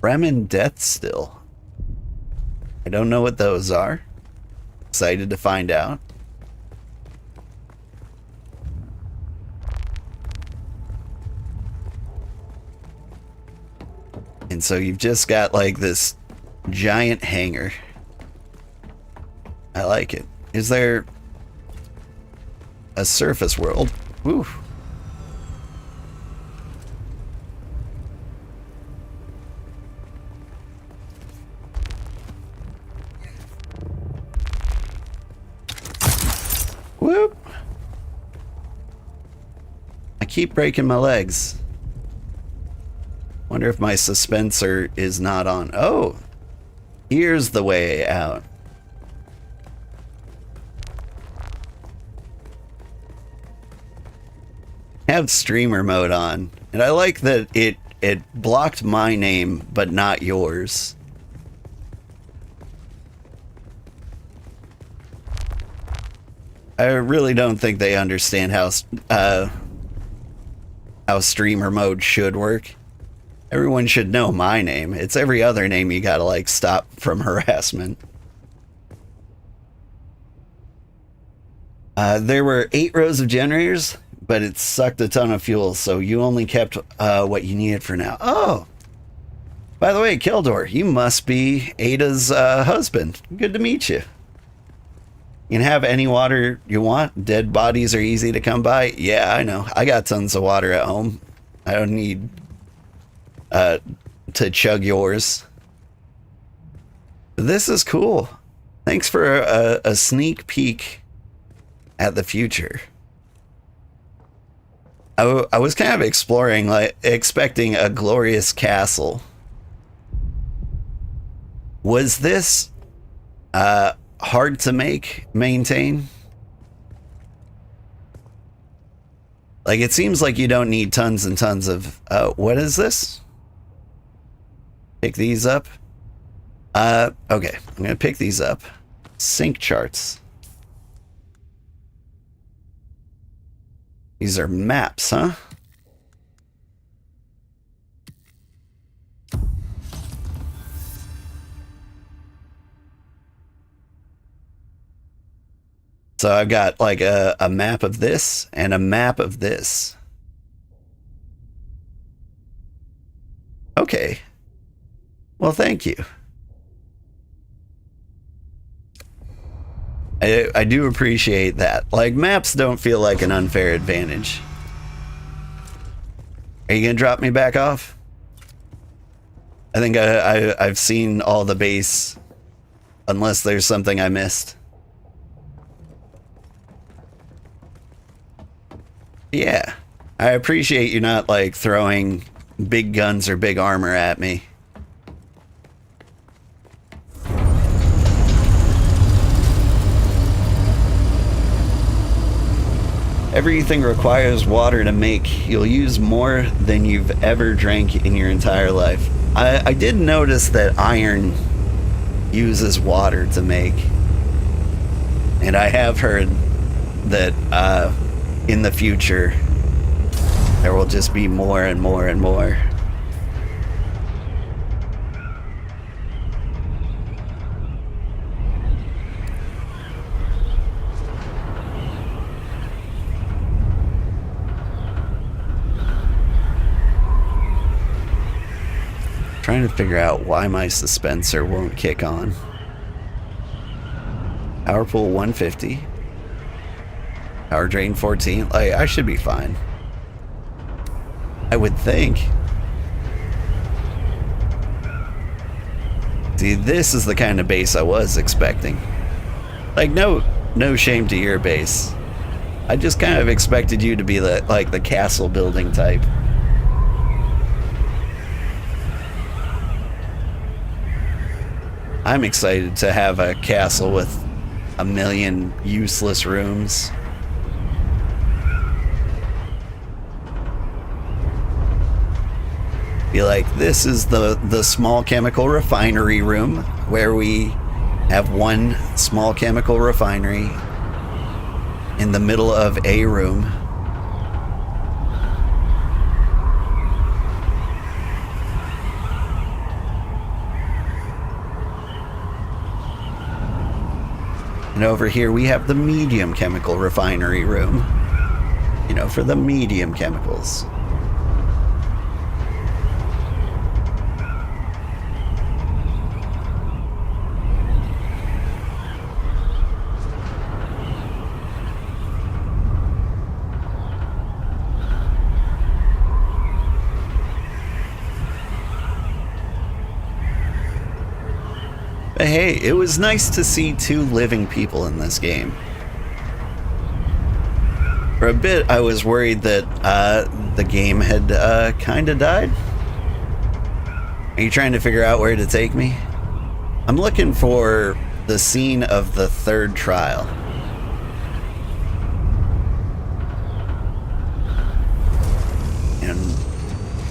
Fremen Death Still. I don't know what those are. Excited to find out. And so you've just got like this giant hangar. I like it. Is there a surface world? Woo. Whoop. I keep breaking my legs. Wonder if my suspensor is not on. Oh, here's the way out. Have streamer mode on, and I like that it blocked my name but not yours. I really don't think they understand how streamer mode should work. Everyone should know my name. It's every other name you gotta like stop from harassment. There were 8 rows of generators, but it sucked a ton of fuel, so you only kept what you needed for now. Oh, by the way, Keldor, you must be Ada's husband. Good to meet you. You can have any water you want. Dead bodies are easy to come by. Yeah, I know. I got tons of water at home. I don't need to chug yours. This is cool. Thanks for a sneak peek at the future. I was kind of exploring, like, expecting a glorious castle. Was this hard to maintain? Like, it seems like you don't need tons and tons of... what is this? Pick these up. Okay, I'm gonna pick these up. Sync charts. These are maps, huh? So I've got like a map of this and a map of this. Okay. Well, thank you. I do appreciate that. Like, maps don't feel like an unfair advantage. Are you gonna drop me back off? I think I've seen all the base, unless there's something I missed. Yeah, I appreciate you not like throwing big guns or big armor at me. Everything requires water to make. You'll use more than you've ever drank in your entire life. I did notice that iron uses water to make. And I have heard that in the future there will just be more and more and more. Trying to figure out why my suspensor won't kick on. Power pool 150. Power drain 14. Like, I should be fine. I would think. See, this is the kind of base I was expecting. Like, no shame to your base. I just kind of expected you to be the castle building type. I'm excited to have a castle with a million useless rooms. Be like, this is the small chemical refinery room where we have one small chemical refinery in the middle of a room. And over here we have the medium chemical refinery room. You know, for the medium chemicals. But hey, it was nice to see 2 living people in this game. For a bit, I was worried that the game had kind of died. Are you trying to figure out where to take me? I'm looking for the scene of the 3rd trial. And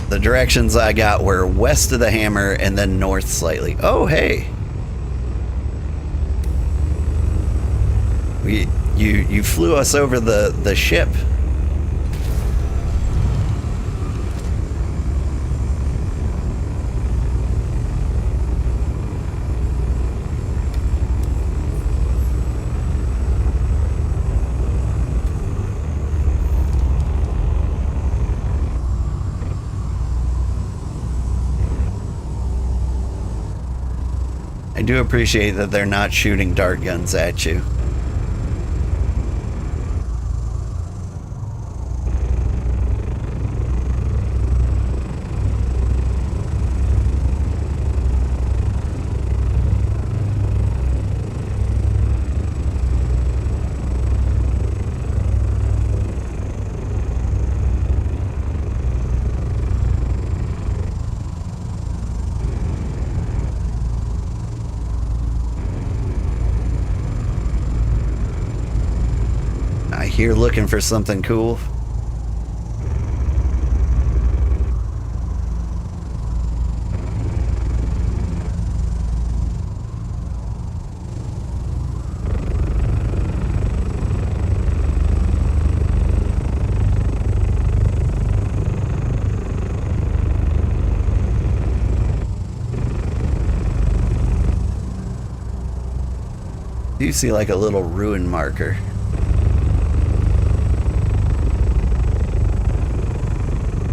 the directions I got were west of the hammer and then north slightly. Oh, hey. You flew us over the ship. I do appreciate that they're not shooting dart guns at you. Here looking for something cool. You see like a little ruin marker.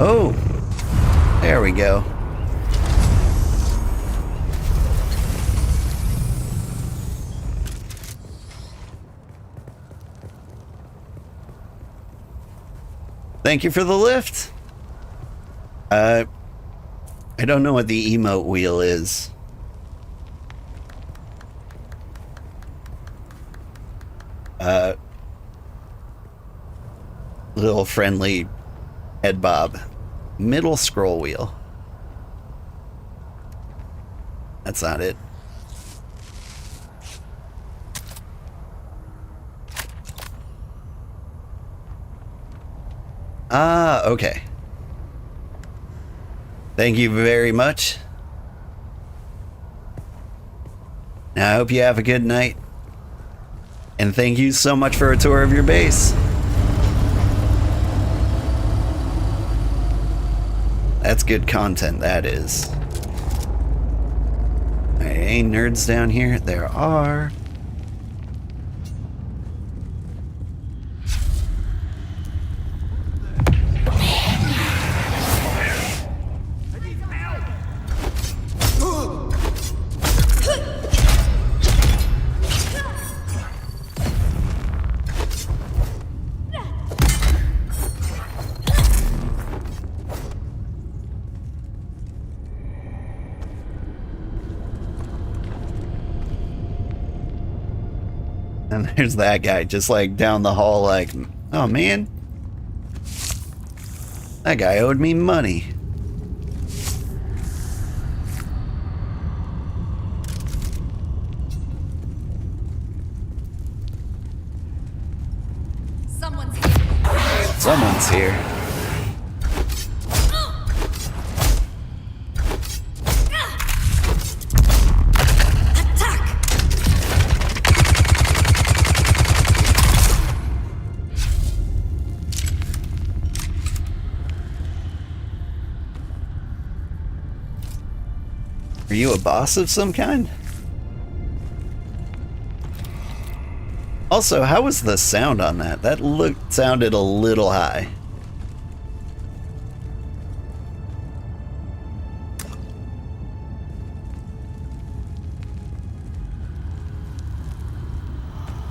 Oh, there we go. Thank you for the lift. I don't know what the emote wheel is. Little friendly head bob. Middle scroll wheel. That's not it. Ah, okay. Thank you very much. Now, I hope you have a good night. And thank you so much for a tour of your base. That's good content, that is. Alright, any nerds down here? There are. And there's that guy just like down the hall like, oh man, that guy owed me money. Someone's here. Someone's here. Are you a boss of some kind? Also, how was the sound on that? That sounded a little high.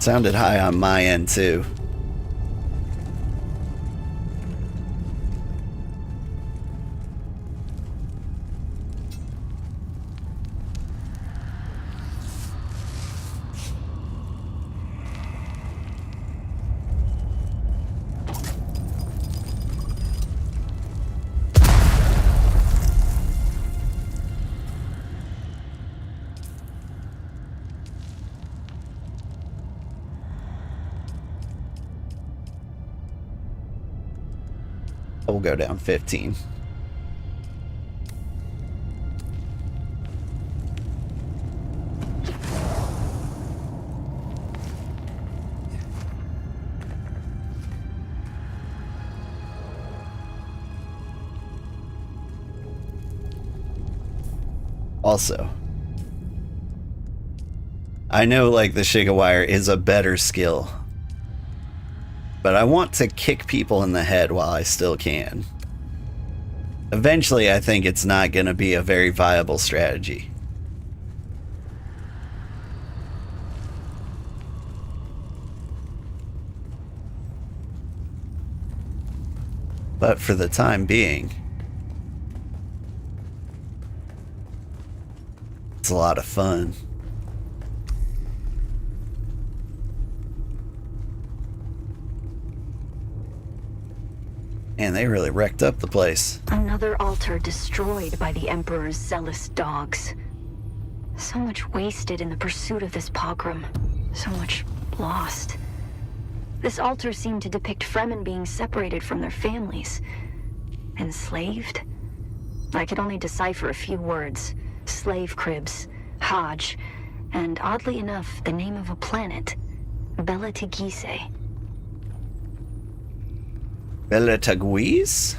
Sounded high on my end too. We'll go down 15. Also, I know like the Shigawire is a better skill, but I want to kick people in the head while I still can. Eventually, I think it's not going to be a very viable strategy. But for the time being, it's a lot of fun. And they really wrecked up the place. Another altar destroyed by the Emperor's zealous dogs. So much wasted in the pursuit of this pogrom. So much lost. This altar seemed to depict Fremen being separated from their families. Enslaved? I could only decipher a few words. Slave cribs, Hajj, and oddly enough, the name of a planet. Bela Tegese. Bela Taguiz?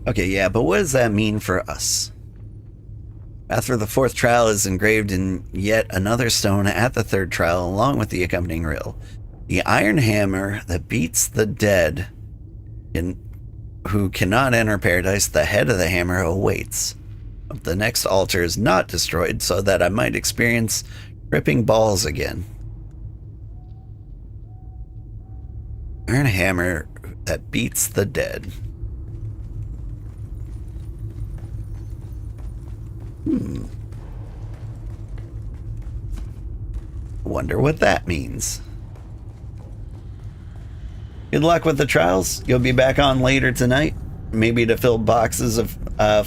Okay, yeah, but what does that mean for us? After the fourth trial is engraved in yet another stone at the third trial, along with the accompanying riddle. The iron hammer that beats the dead who cannot enter paradise, the head of the hammer awaits. The next altar is not destroyed, so that I might experience tripping balls again. Iron hammer that beats the dead. Wonder what that means. Good luck with the trials. You'll be back on later tonight, maybe to fill boxes of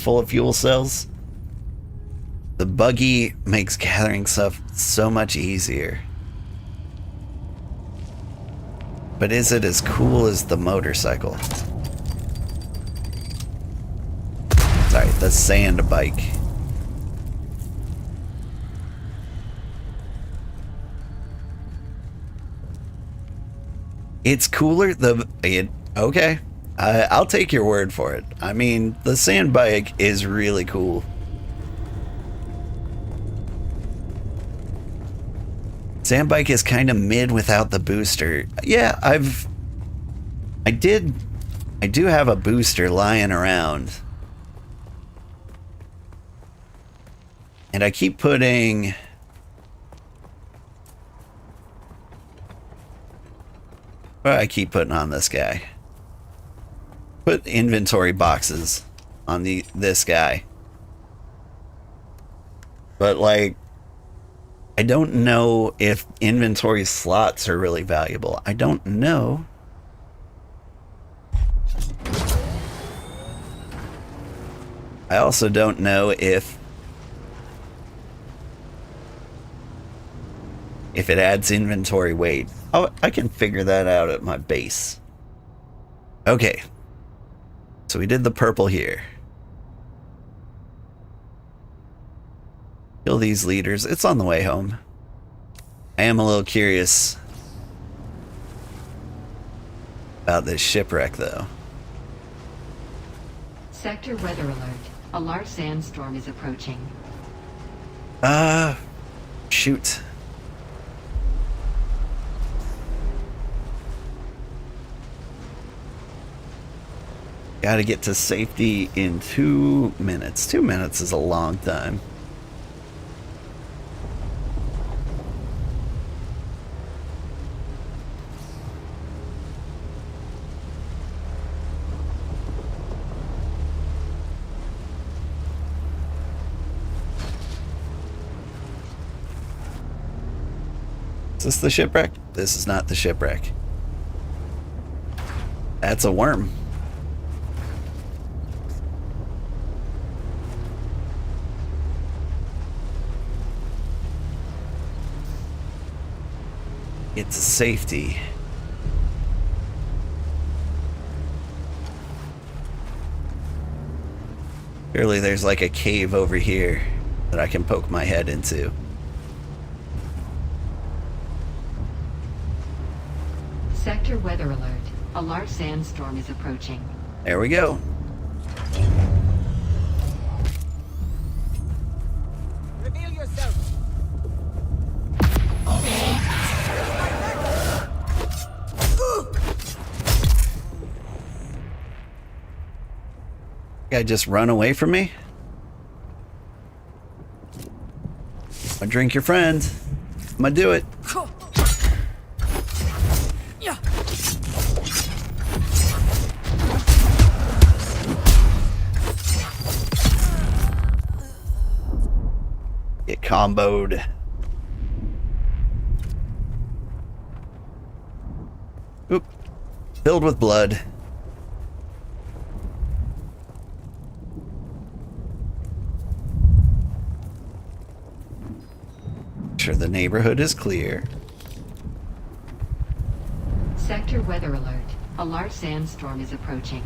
full of fuel cells. The buggy makes gathering stuff so much easier. But is it as cool as the motorcycle? Sorry, the sand bike. It's cooler. Okay. I'll take your word for it. I mean, the sand bike is really cool. Sand bike is kind of mid without the booster. Yeah, I do have a booster lying around. And I keep putting... What do I keep putting on this guy? Put inventory boxes on this guy. But, like, I don't know if inventory slots are really valuable. I don't know. I also don't know if it adds inventory weight. Oh, I can figure that out at my base. Okay. So we did the purple here. Kill these leaders. It's on the way home. I am a little curious about this shipwreck, though. Sector weather alert. A large sandstorm is approaching. Shoot. Gotta get to safety in 2 minutes. 2 minutes is a long time. Is this the shipwreck? This is not the shipwreck. That's a worm. Get to safety. Surely there's like a cave over here that I can poke my head into. Sector weather alert. A large sandstorm is approaching. There we go. Reveal yourself. Guy just run away from me? I drink your friend. I'm gonna do it. Get comboed. Oop. Filled with blood. Sure the neighborhood is clear. Sector weather alert. A large sandstorm is approaching.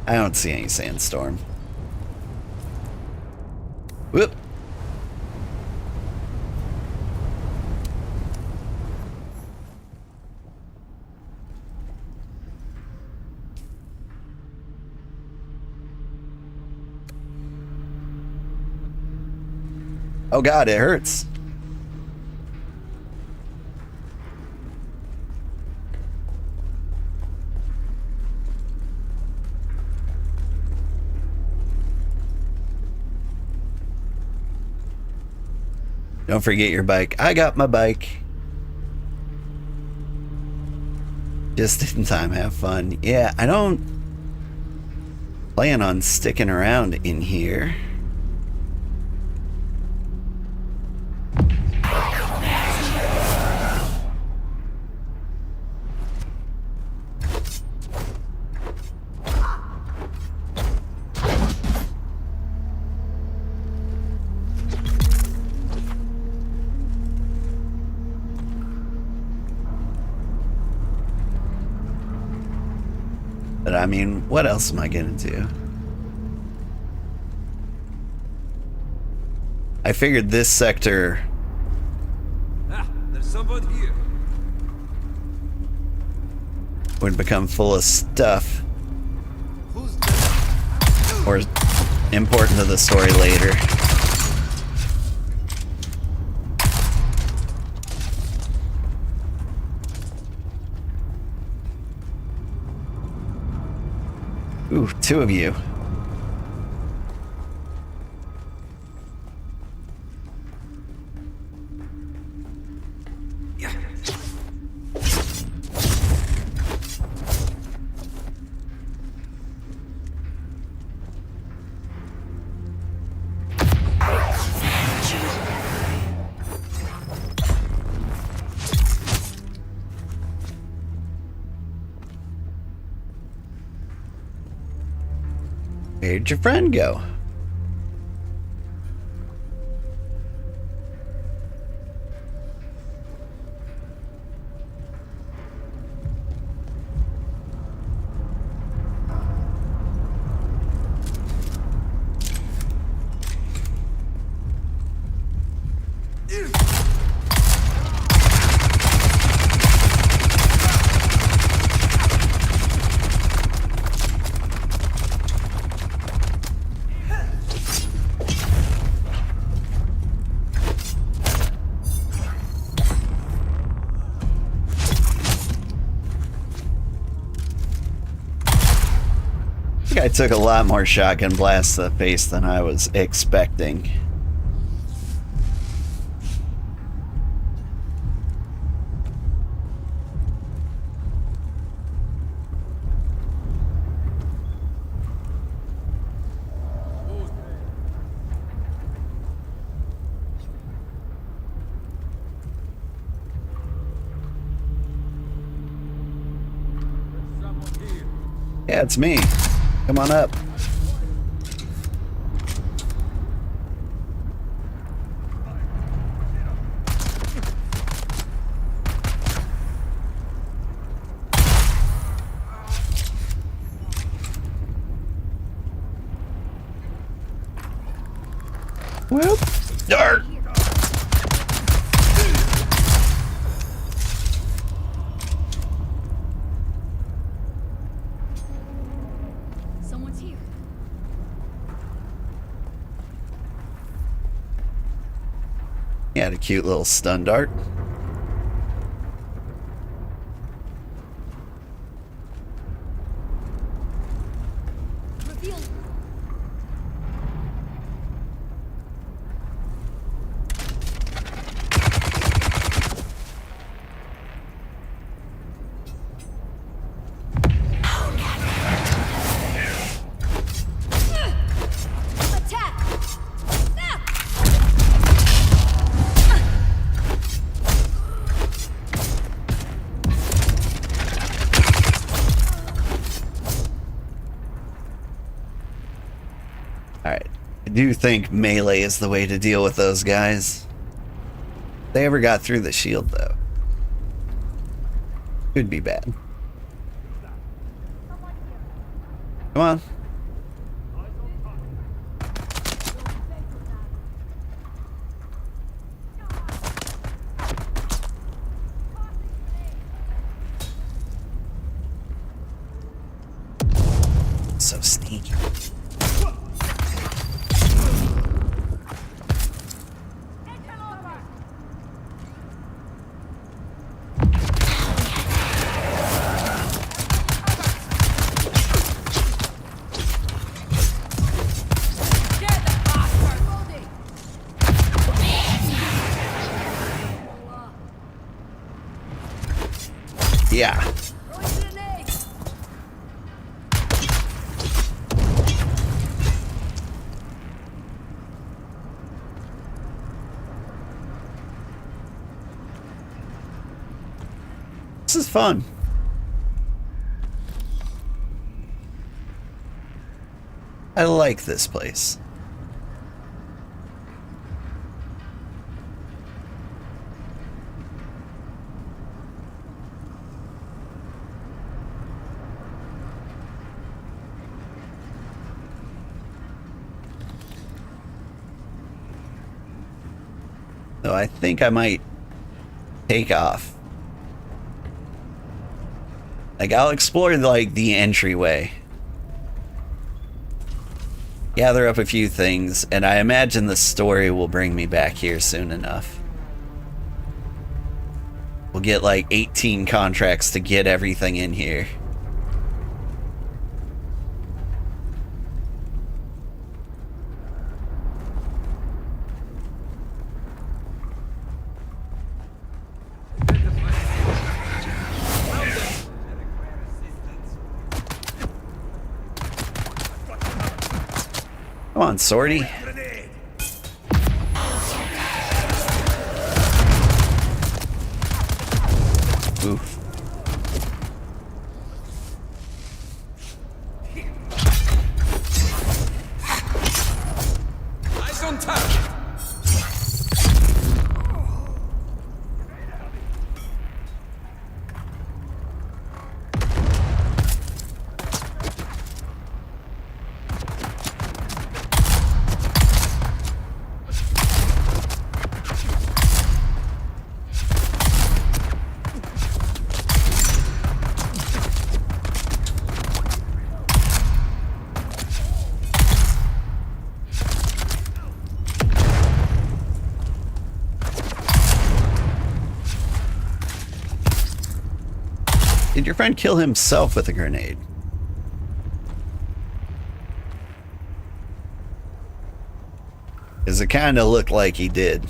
I don't see any sandstorm. Whoop. Oh God, it hurts. Don't forget your bike. I got my bike. Just in time, have fun. Yeah, I don't plan on sticking around in here. But I mean, what else am I gonna do? I figured this sector There's someone here. would become full of stuff Who's that? or important to the story later. Ooh, 2 of you. Where'd your friend go? I took a lot more shotgun blasts to the face than I was expecting. Yeah, it's me. Come on up. Whoop. Dark. Someone's here. He had a cute little stun dart. Reveal. Attack. Alright. I do think melee is the way to deal with those guys. They ever got through the shield, though. Could be bad. Come on. So sneaky. Yeah. This is fun. I like this place. So I think I might take off. Like, I'll explore, like, the entryway. Gather up a few things, and I imagine the story will bring me back here soon enough. We'll get, like, 18 contracts to get everything in here. Come on, Swordy. Oof. on target! Did your friend kill himself with a grenade? Does it kind of look like he did?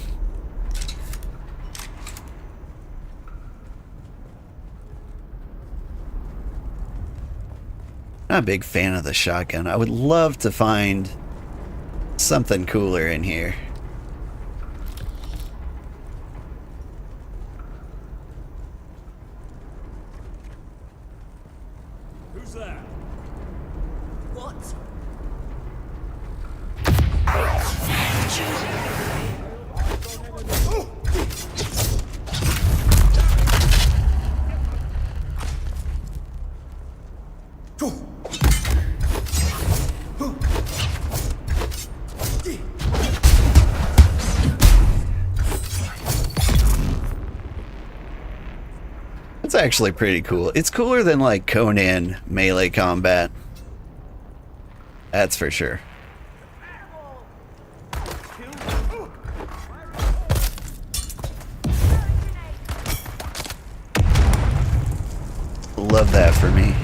Not a big fan of the shotgun. I would love to find something cooler in here. Who's there? What? It's actually pretty cool. It's cooler than like Conan melee combat. That's for sure. Love that for me.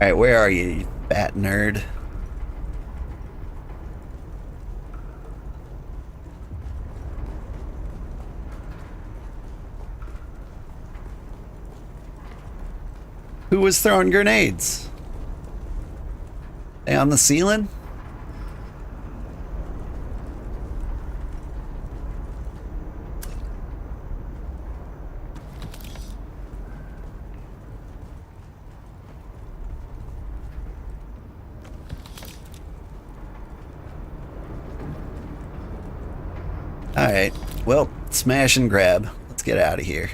Alright, where are you, you fat nerd? Who was throwing grenades? They on the ceiling? Alright, well, smash and grab. Let's get out of here.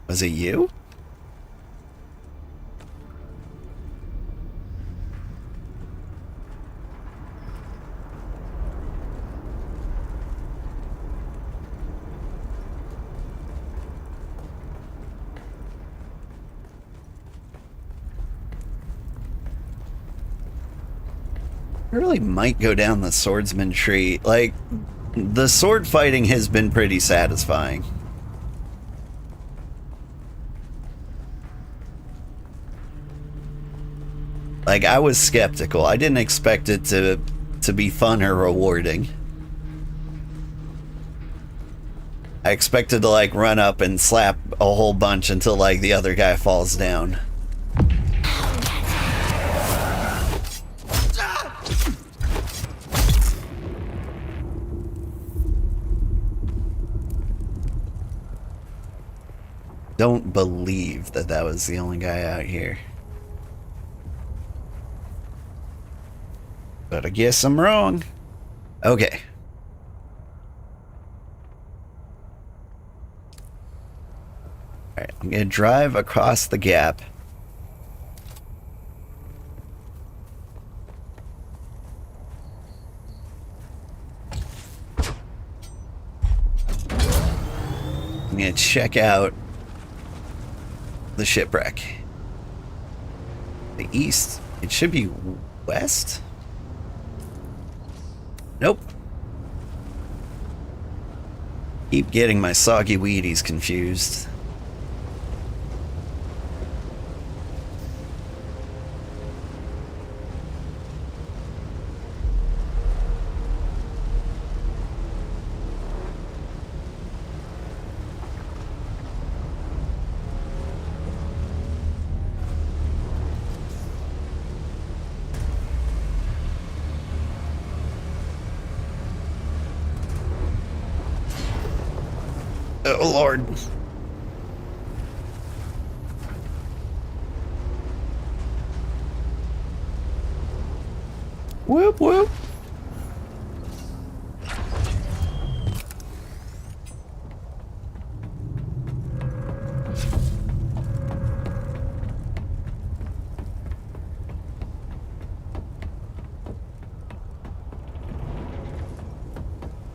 Was it you? I really might go down the swordsman tree. Like, the sword fighting has been pretty satisfying. Like, I was skeptical. I didn't expect it to be fun or rewarding. I expected to, like, run up and slap a whole bunch until, like, the other guy falls down. Don't believe that that was the only guy out here. But I guess I'm wrong. Okay. Alright, I'm gonna drive across the gap. I'm gonna check out the shipwreck. The east. It should be west? Nope. Keep getting my soggy Wheaties confused. Oh, Lord. Whoop, whoop.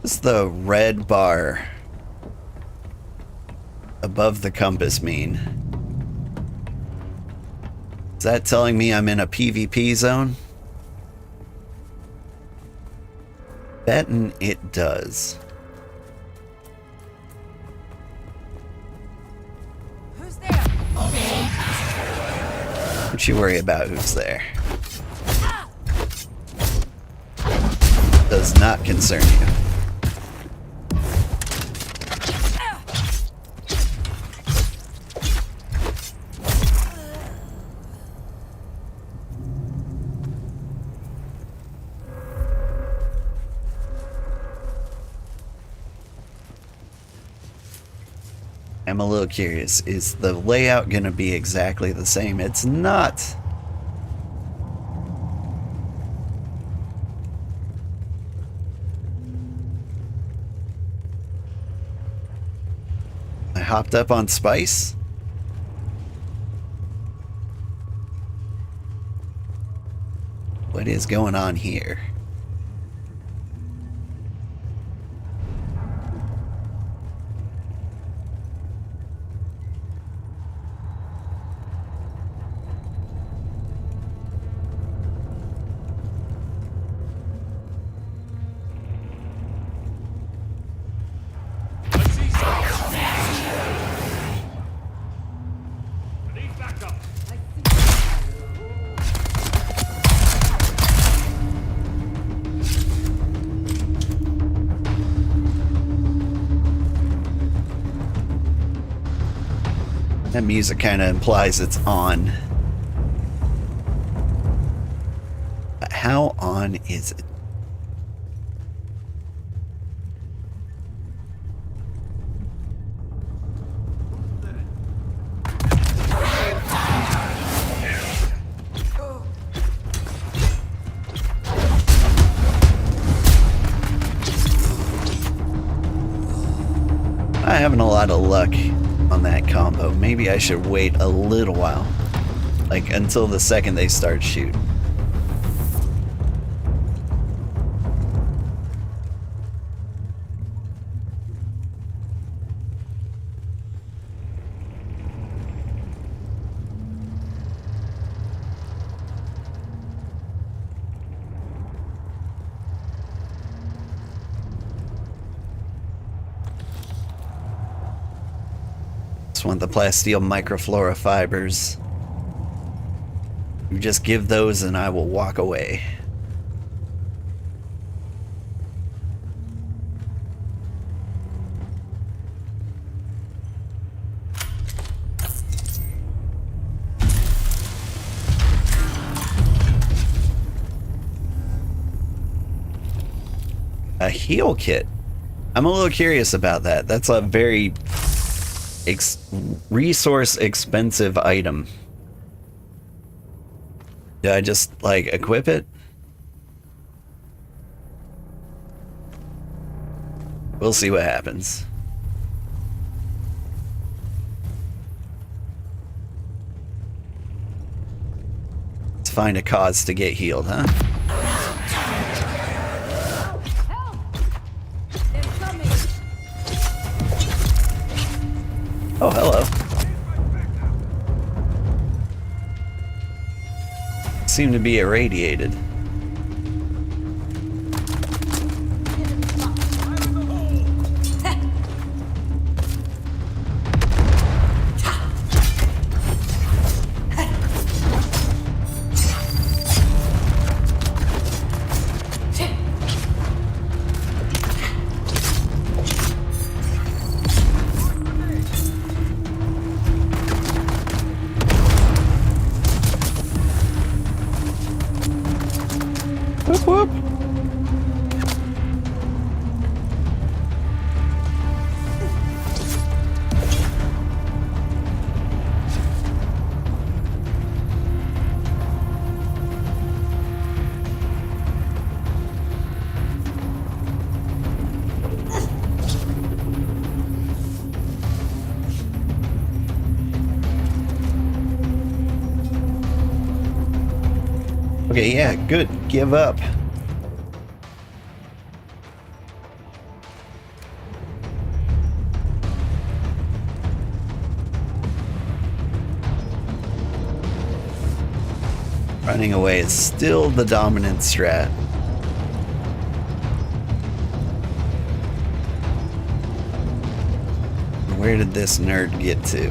What's the red bar above the compass mean? Is that telling me I'm in a PvP zone? Betting it does. Who's there? Don't you worry about who's there. Does not concern you. I'm a little curious. Is the layout going to be exactly the same? It's not. I hopped up on Spice. What is going on here? That music kind of implies it's on. But how on is it? I'm having a lot of luck on that combo. Maybe I should wait a little while. Like until the second they start shooting. Want the plasteel microflora fibers. You just give those and I will walk away. A heal kit. I'm a little curious about that. That's a very resource expensive item. Do I just like equip it? We'll see what happens. Let's find a cause to get healed, huh? Oh, hello. Seem to be irradiated. Whoop. Okay, yeah, good. Give up. Running away is still the dominant strat. Where did this nerd get to?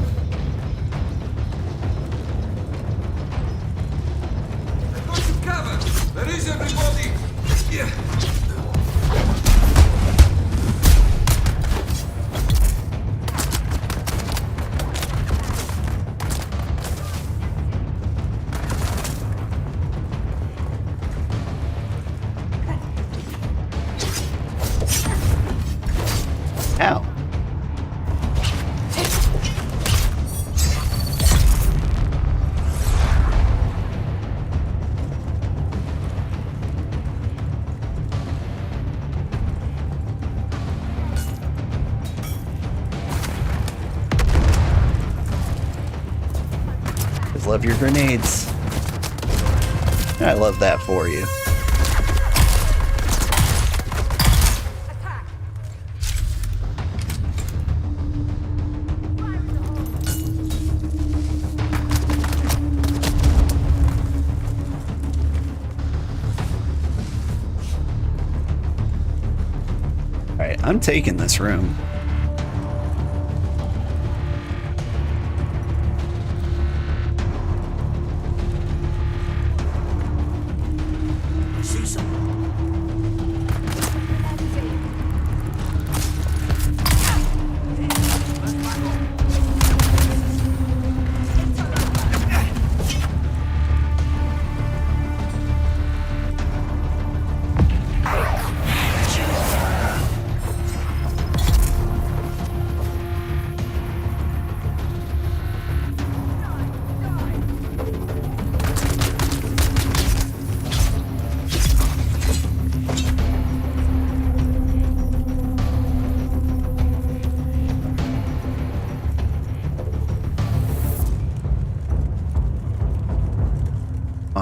Go to cover! Where is everybody? Yeah. Ow. Just love your grenades. I love that for you. Alright, I'm taking this room. See some.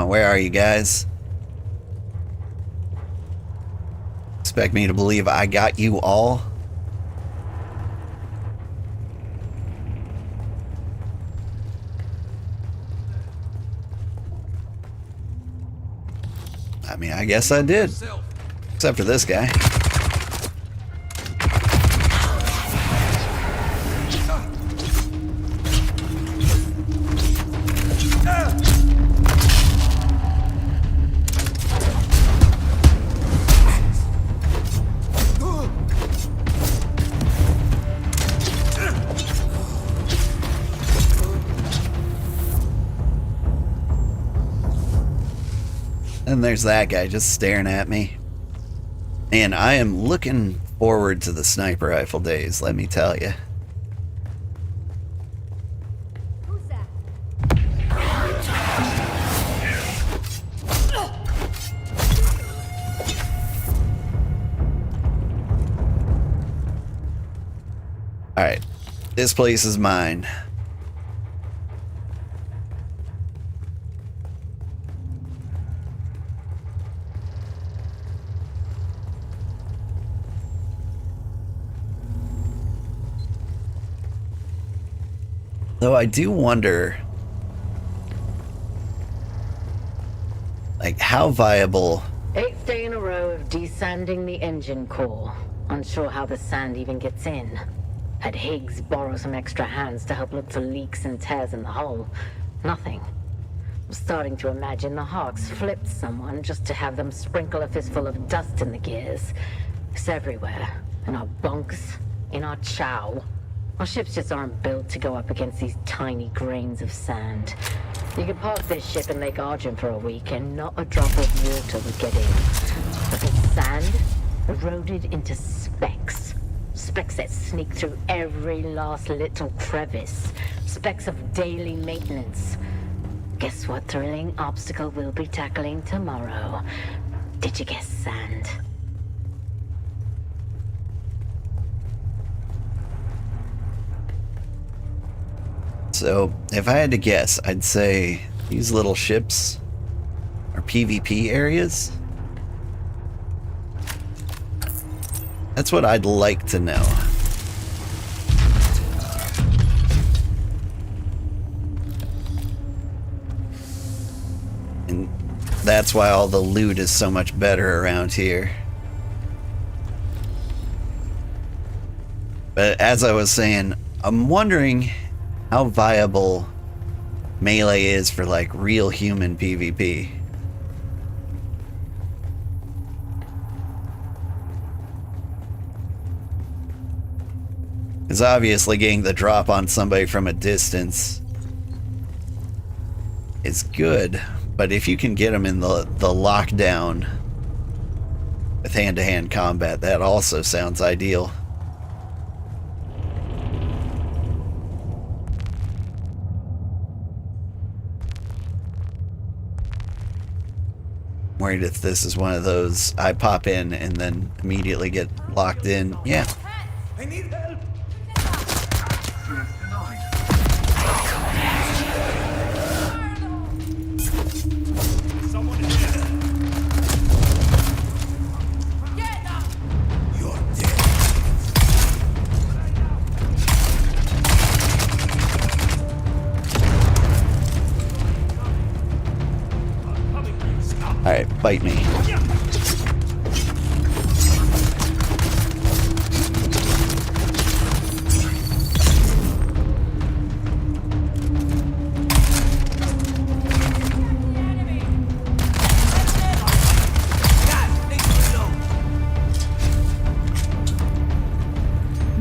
Where are you guys? Expect me to believe I got you all? I mean, I guess I did. Except for this guy. And there's that guy just staring at me. And I am looking forward to the sniper rifle days, let me tell you. Who's that? Alright, this place is mine. Though I do wonder, like, how viable... 8th day in a row of desanding the engine core. Unsure how the sand even gets in. Had Higgs borrow some extra hands to help look for leaks and tears in the hull. Nothing. I'm starting to imagine the Hawks flipped someone just to have them sprinkle a fistful of dust in the gears. It's everywhere. In our bunks, in our chow. Our ships just aren't built to go up against these tiny grains of sand. You could park this ship in Lake Argent for a week and not a drop of water would get in. But the sand eroded into specks. Specks that sneak through every last little crevice. Specks of daily maintenance. Guess what thrilling obstacle we'll be tackling tomorrow? Did you guess sand? So, if I had to guess, I'd say these little ships Or PvP areas? That's what I'd like to know. And that's why all the loot is so much better around here. But as I was saying, I'm wondering how viable melee is for like real human PvP. Because obviously getting the drop on somebody from a distance is good, but if you can get them in the lockdown with hand-to-hand combat, that also sounds ideal. Worried if this is one of those I pop in and then immediately get locked in. Yeah. I need help. Someone here. You're dead. Alright, bite me.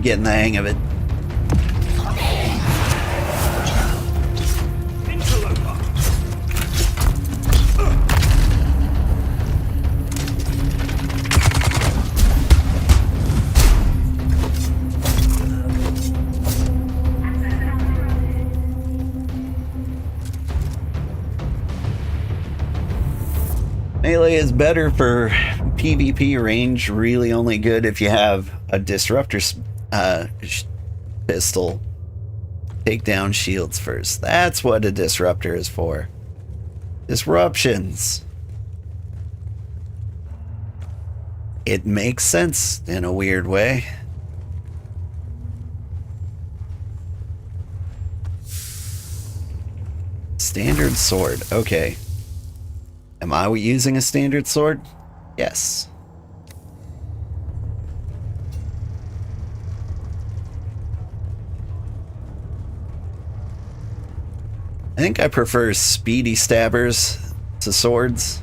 Getting the hang of it. Melee is better for PvP range, really only good if you have a disruptor pistol. Take down shields first. That's what a disruptor is for. Disruptions. It makes sense in a weird way. Standard sword. Okay. Am I using a standard sword? Yes. I think I prefer speedy stabbers to swords.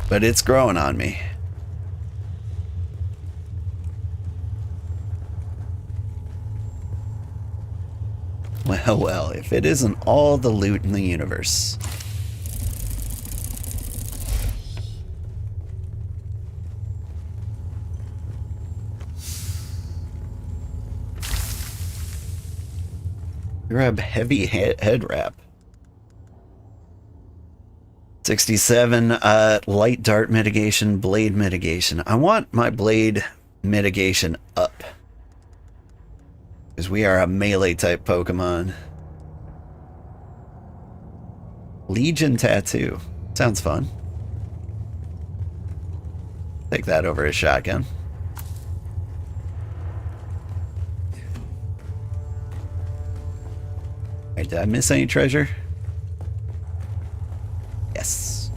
But it's growing on me. Well, well, if it isn't all the loot in the universe. Grab heavy head wrap. 67, light dart mitigation, blade mitigation. I want my blade mitigation up. Because we are a melee type Pokemon. Legion tattoo. Sounds fun. Take that over a shotgun. Alright, did I miss any treasure? Yes.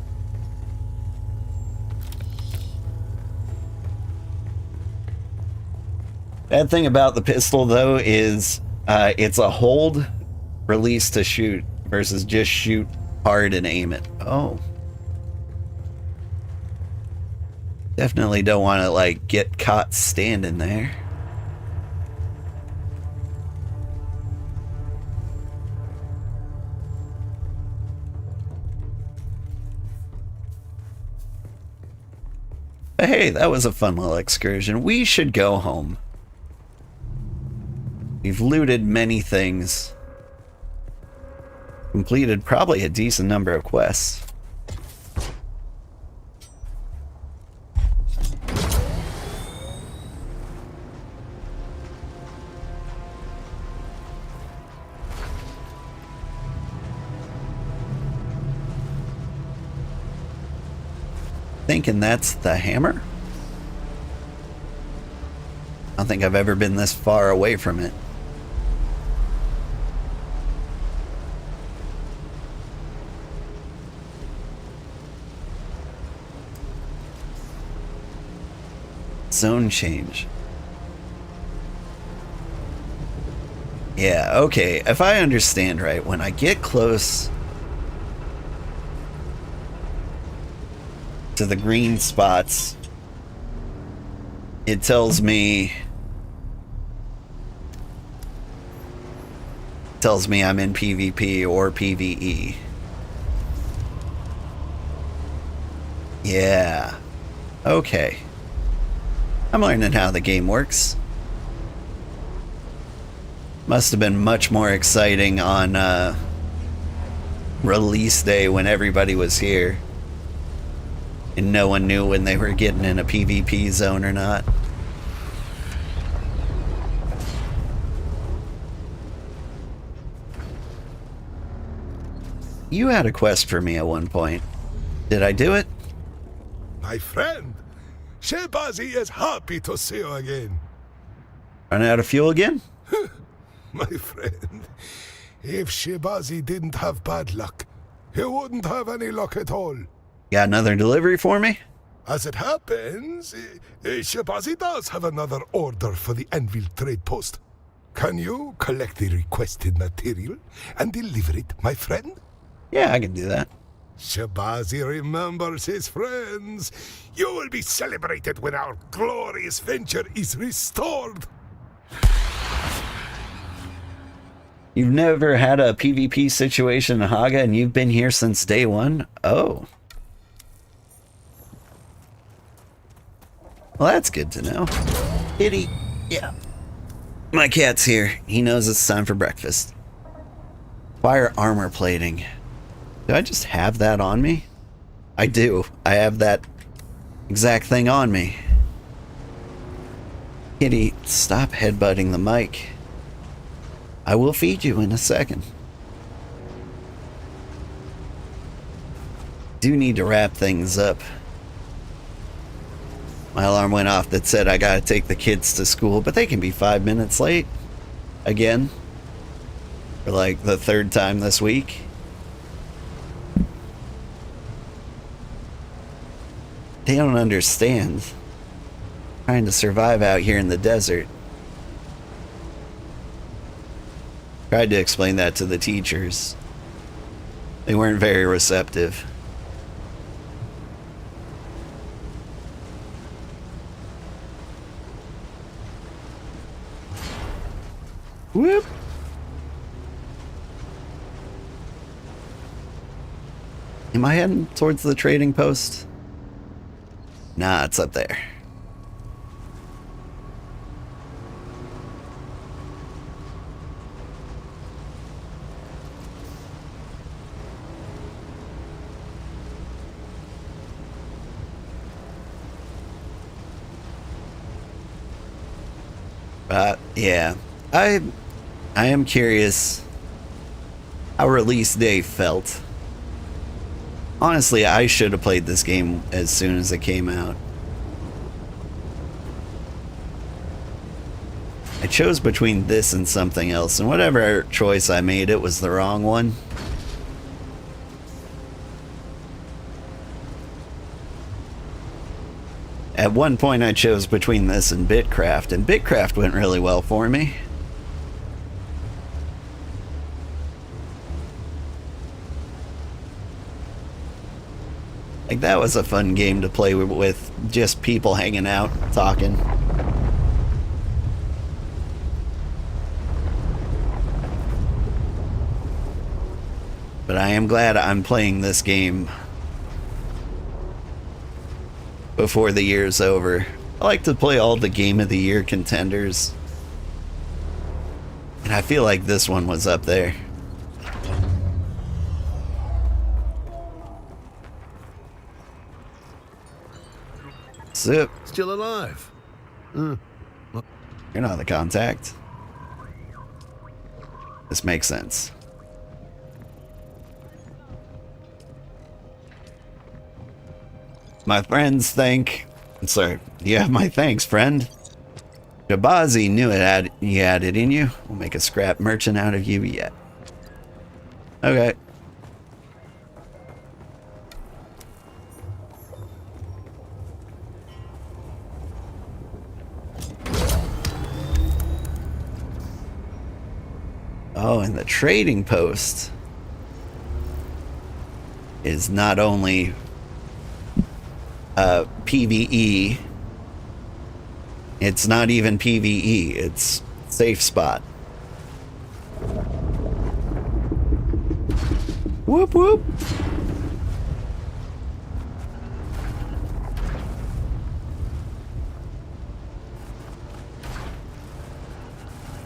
Bad thing about the pistol, though, is it's a hold, release to shoot, versus just shoot hard and aim it. Oh. Definitely don't want to, like, get caught standing there. But hey, that was a fun little excursion. We should go home. We've looted many things. Completed probably a decent number of quests. thinking that's the hammer? I don't think I've ever been this far away from it. Zone change. Yeah, okay. If I understand right, when I get close to the green spots, it tells me I'm in PvP or PvE. Yeah. Okay. I'm learning how the game works. Must have been much more exciting on release day when everybody was here and no one knew when they were getting in a PvP zone or not. You had a quest for me at one point. Did I do it? My friend, Shebazi is happy to see you again. Run out of fuel again? My friend, if Shebazi didn't have bad luck, he wouldn't have any luck at all. Got another delivery for me? As it happens, Shebazi does have another order for the Anvil trade post. Can you collect the requested material and deliver it, my friend? Yeah, I can do that. Shebazi remembers his friends. You will be celebrated when our glorious venture is restored. You've never had a PvP situation in Haga and you've been here since day one? Oh. Well, that's good to know. Kitty. Yeah. My cat's here. He knows it's time for breakfast. Fire armor plating. Do I just have that on me? I do. I have that exact thing on me. Kitty, stop headbutting the mic. I will feed you in a second. Do need to wrap things up. My alarm went off that said I gotta take the kids to school, but they can be 5 minutes late. Again. For like the third time this week. They don't understand. Trying to survive out here in the desert. Tried to explain that to the teachers. They weren't very receptive. Whoop! Am I heading towards the trading post? Nah, it's up there. Yeah. I am curious how release day felt. Honestly, I should have played this game as soon as it came out. I chose between this and something else, and whatever choice I made, it was the wrong one. At one point I chose between this and Bitcraft, and Bitcraft went really well for me. Like, that was a fun game to play with just people hanging out, talking. But I am glad I'm playing this game before the year's over. I like to play all the Game of the Year contenders. And I feel like this one was up there. Zip. Still alive. You're not the contact. This makes sense. My friends think... Sorry, you have my thanks, friend. Jabazi knew you had it in you. We'll make a scrap merchant out of you yet. Okay. Oh, and the trading post is not only PvE, it's not even PvE, it's safe spot. Whoop whoop.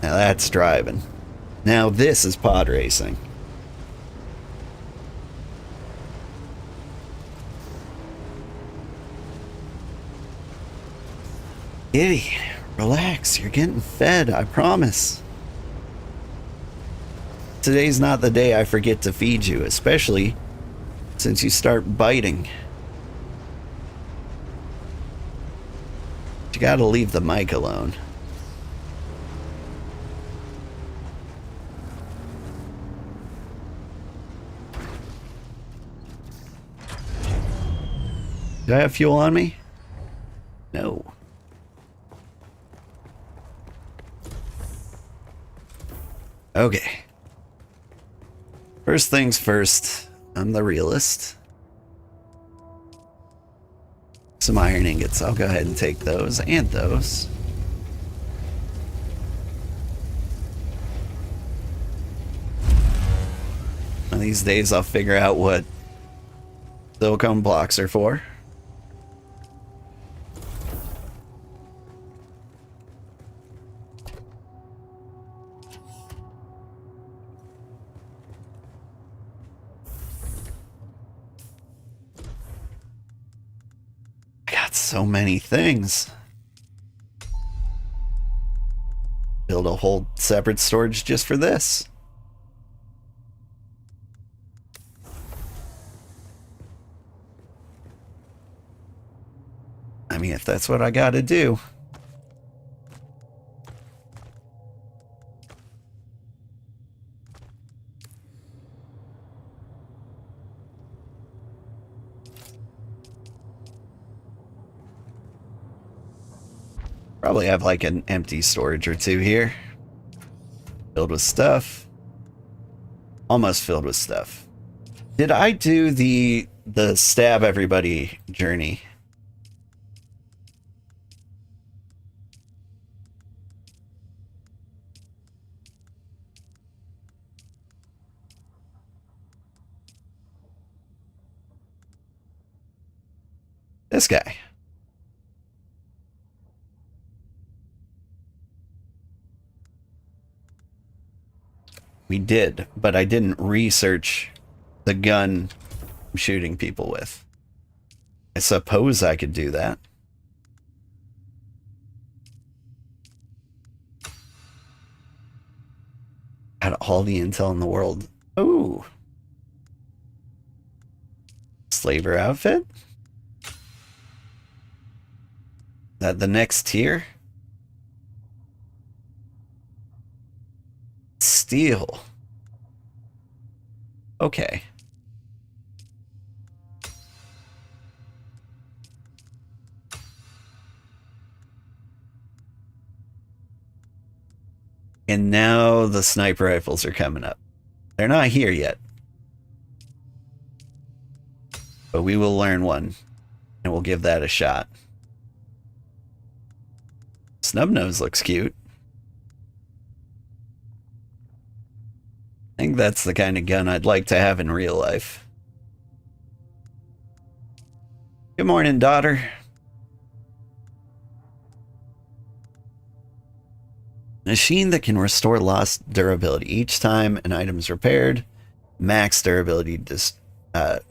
Now that's driving. Now this is pod racing. Giddy, relax, you're getting fed, I promise. Today's not the day I forget to feed you, especially since you start biting. You gotta leave the mic alone. Do I have fuel on me? No. Okay. First things first, I'm the realist. Some iron ingots, I'll go ahead and take those and those. One of these days I'll figure out what silicone blocks are for. So many things. Build a whole separate storage just for this. I mean, if that's what I gotta do. Probably have like an empty storage or two here. Filled with stuff. Almost filled with stuff. Did I do the stab everybody journey? This guy. We did, but I didn't research the gun I'm shooting people with. I suppose I could do that. Got all the intel in the world. Ooh. Slaver outfit? That the next tier? Steel. Okay. And now the sniper rifles are coming up. They're not here yet. But we will learn one. And we'll give that a shot. Snubnose looks cute. I think that's the kind of gun I'd like to have in real life. Good morning, daughter. Machine that can restore lost durability. Each time an item is repaired, max durability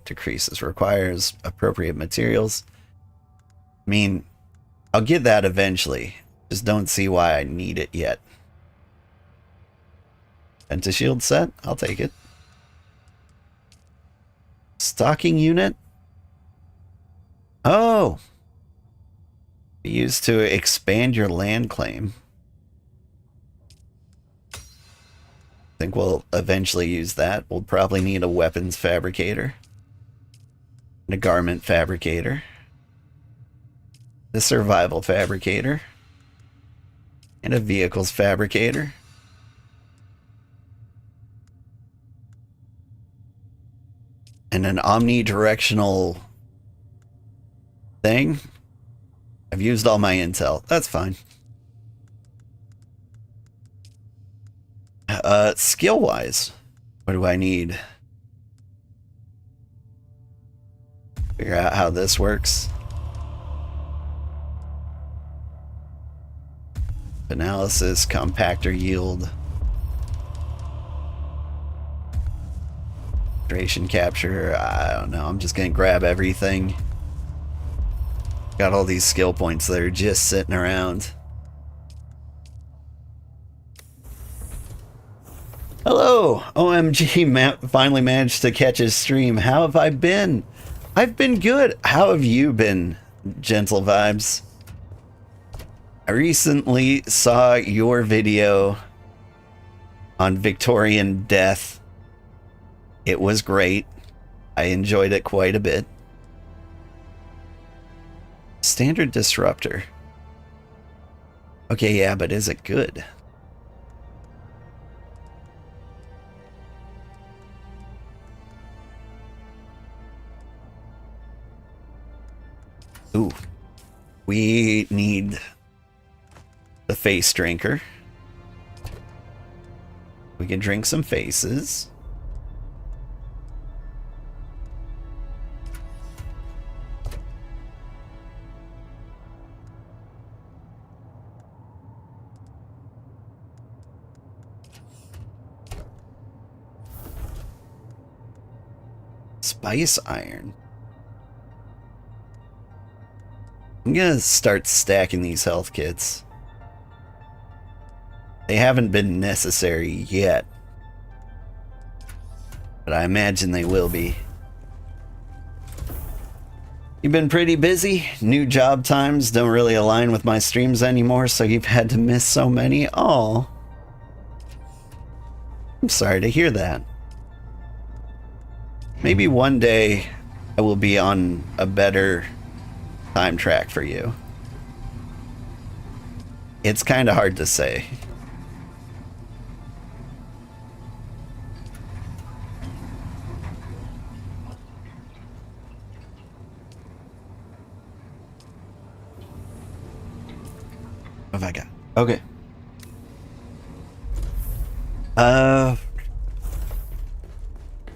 decreases. Requires appropriate materials. I mean, I'll get that eventually. Just don't see why I need it yet. Penta-shield set? I'll take it. Stocking unit? Oh! Used to expand your land claim. I think we'll eventually use that. We'll probably need a weapons fabricator. And a garment fabricator. The survival fabricator. And a vehicles fabricator. And an omnidirectional thing. I've used all my intel. That's fine. Skill-wise, what do I need? Figure out how this works. Analysis, compactor yield. Hydration capture, I don't know. I'm just gonna grab everything. Got all these skill points that are just sitting around. Hello! OMG, finally managed to catch his stream. How have I been? I've been good. How have you been, Gentle Vibes? I recently saw your video on Victorian death. It was great. I enjoyed it quite a bit. Standard disruptor. Okay, yeah, but is it good? Ooh. We need the face drinker. We can drink some faces. Spice iron. I'm gonna start stacking these health kits. They haven't been necessary yet, but I imagine they will be. You've been pretty busy. New job times don't really align with my streams anymore, so you've had to miss so many. Oh, I'm sorry to hear that. Maybe one day I will be on a better time track for you. It's kind of hard to say. What have I got? Okay.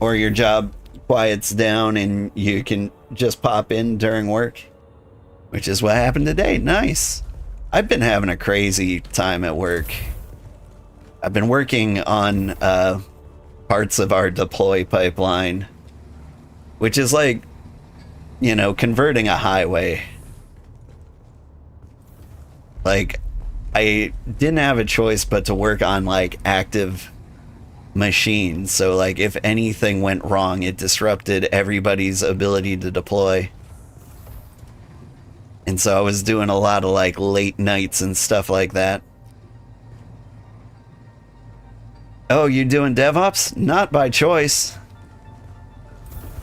Or your job quiets down and you can just pop in during work, which is what happened today. Nice. I've been having a crazy time at work. I've been working on parts of our deploy pipeline, which is like, you know, converting a highway. Like, I didn't have a choice but to work on like active machines, so like if anything went wrong, it disrupted everybody's ability to deploy. And so I was doing a lot of like late nights and stuff like that. Oh, you doing DevOps? Not by choice.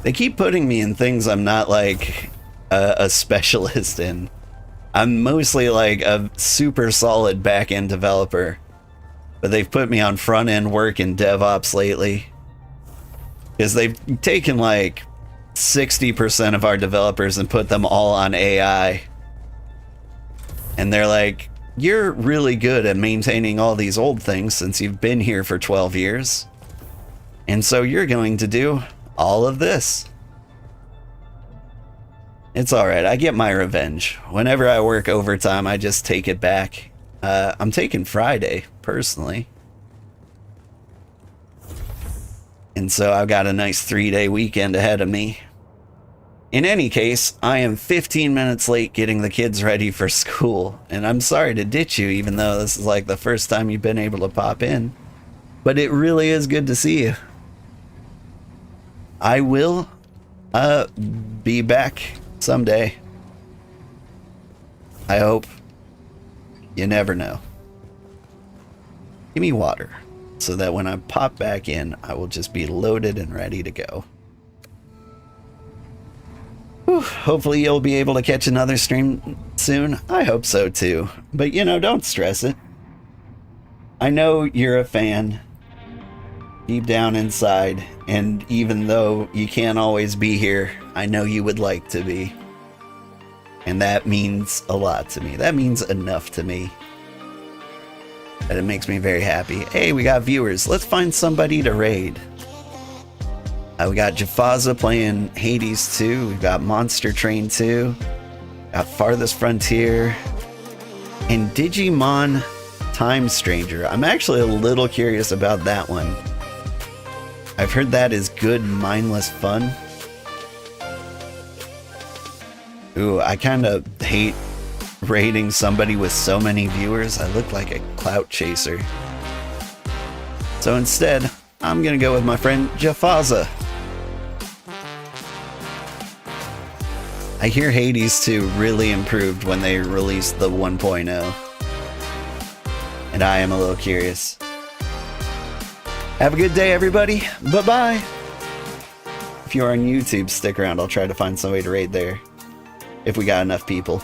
They keep putting me in things I'm not like a specialist in. I'm mostly like a super solid back-end developer, but they've put me on front-end work in DevOps lately, because they've taken like 60% of our developers and put them all on AI. And they're like, you're really good at maintaining all these old things since you've been here for 12 years. And so you're going to do all of this. It's alright, I get my revenge. Whenever I work overtime, I just take it back. I'm taking Friday, personally. And so I've got a nice 3-day weekend ahead of me. In any case, I am 15 minutes late getting the kids ready for school. And I'm sorry to ditch you, even though this is like the first time you've been able to pop in. But it really is good to see you. I will be back someday. I hope. You never know. Give me water, so that when I pop back in, I will just be loaded and ready to go. Whew, hopefully you'll be able to catch another stream soon. I hope so too. But you know, don't stress it. I know you're a fan deep down inside, and even though you can't always be here, I know you would like to be. And that means a lot to me. That means enough to me. And it makes me very happy. Hey, we got viewers. Let's find somebody to raid. We got Jafaza playing Hades 2. We've got Monster Train 2. Got Farthest Frontier. And Digimon Time Stranger. I'm actually a little curious about that one. I've heard that is good, mindless fun. Ooh, I kind of hate raiding somebody with so many viewers. I look like a clout chaser. So instead, I'm gonna go with my friend Jafaza. I hear Hades 2 really improved when they released the 1.0. And I am a little curious. Have a good day, everybody. Bye-bye. If you're on YouTube, stick around. I'll try to find somebody to raid there. If we got enough people.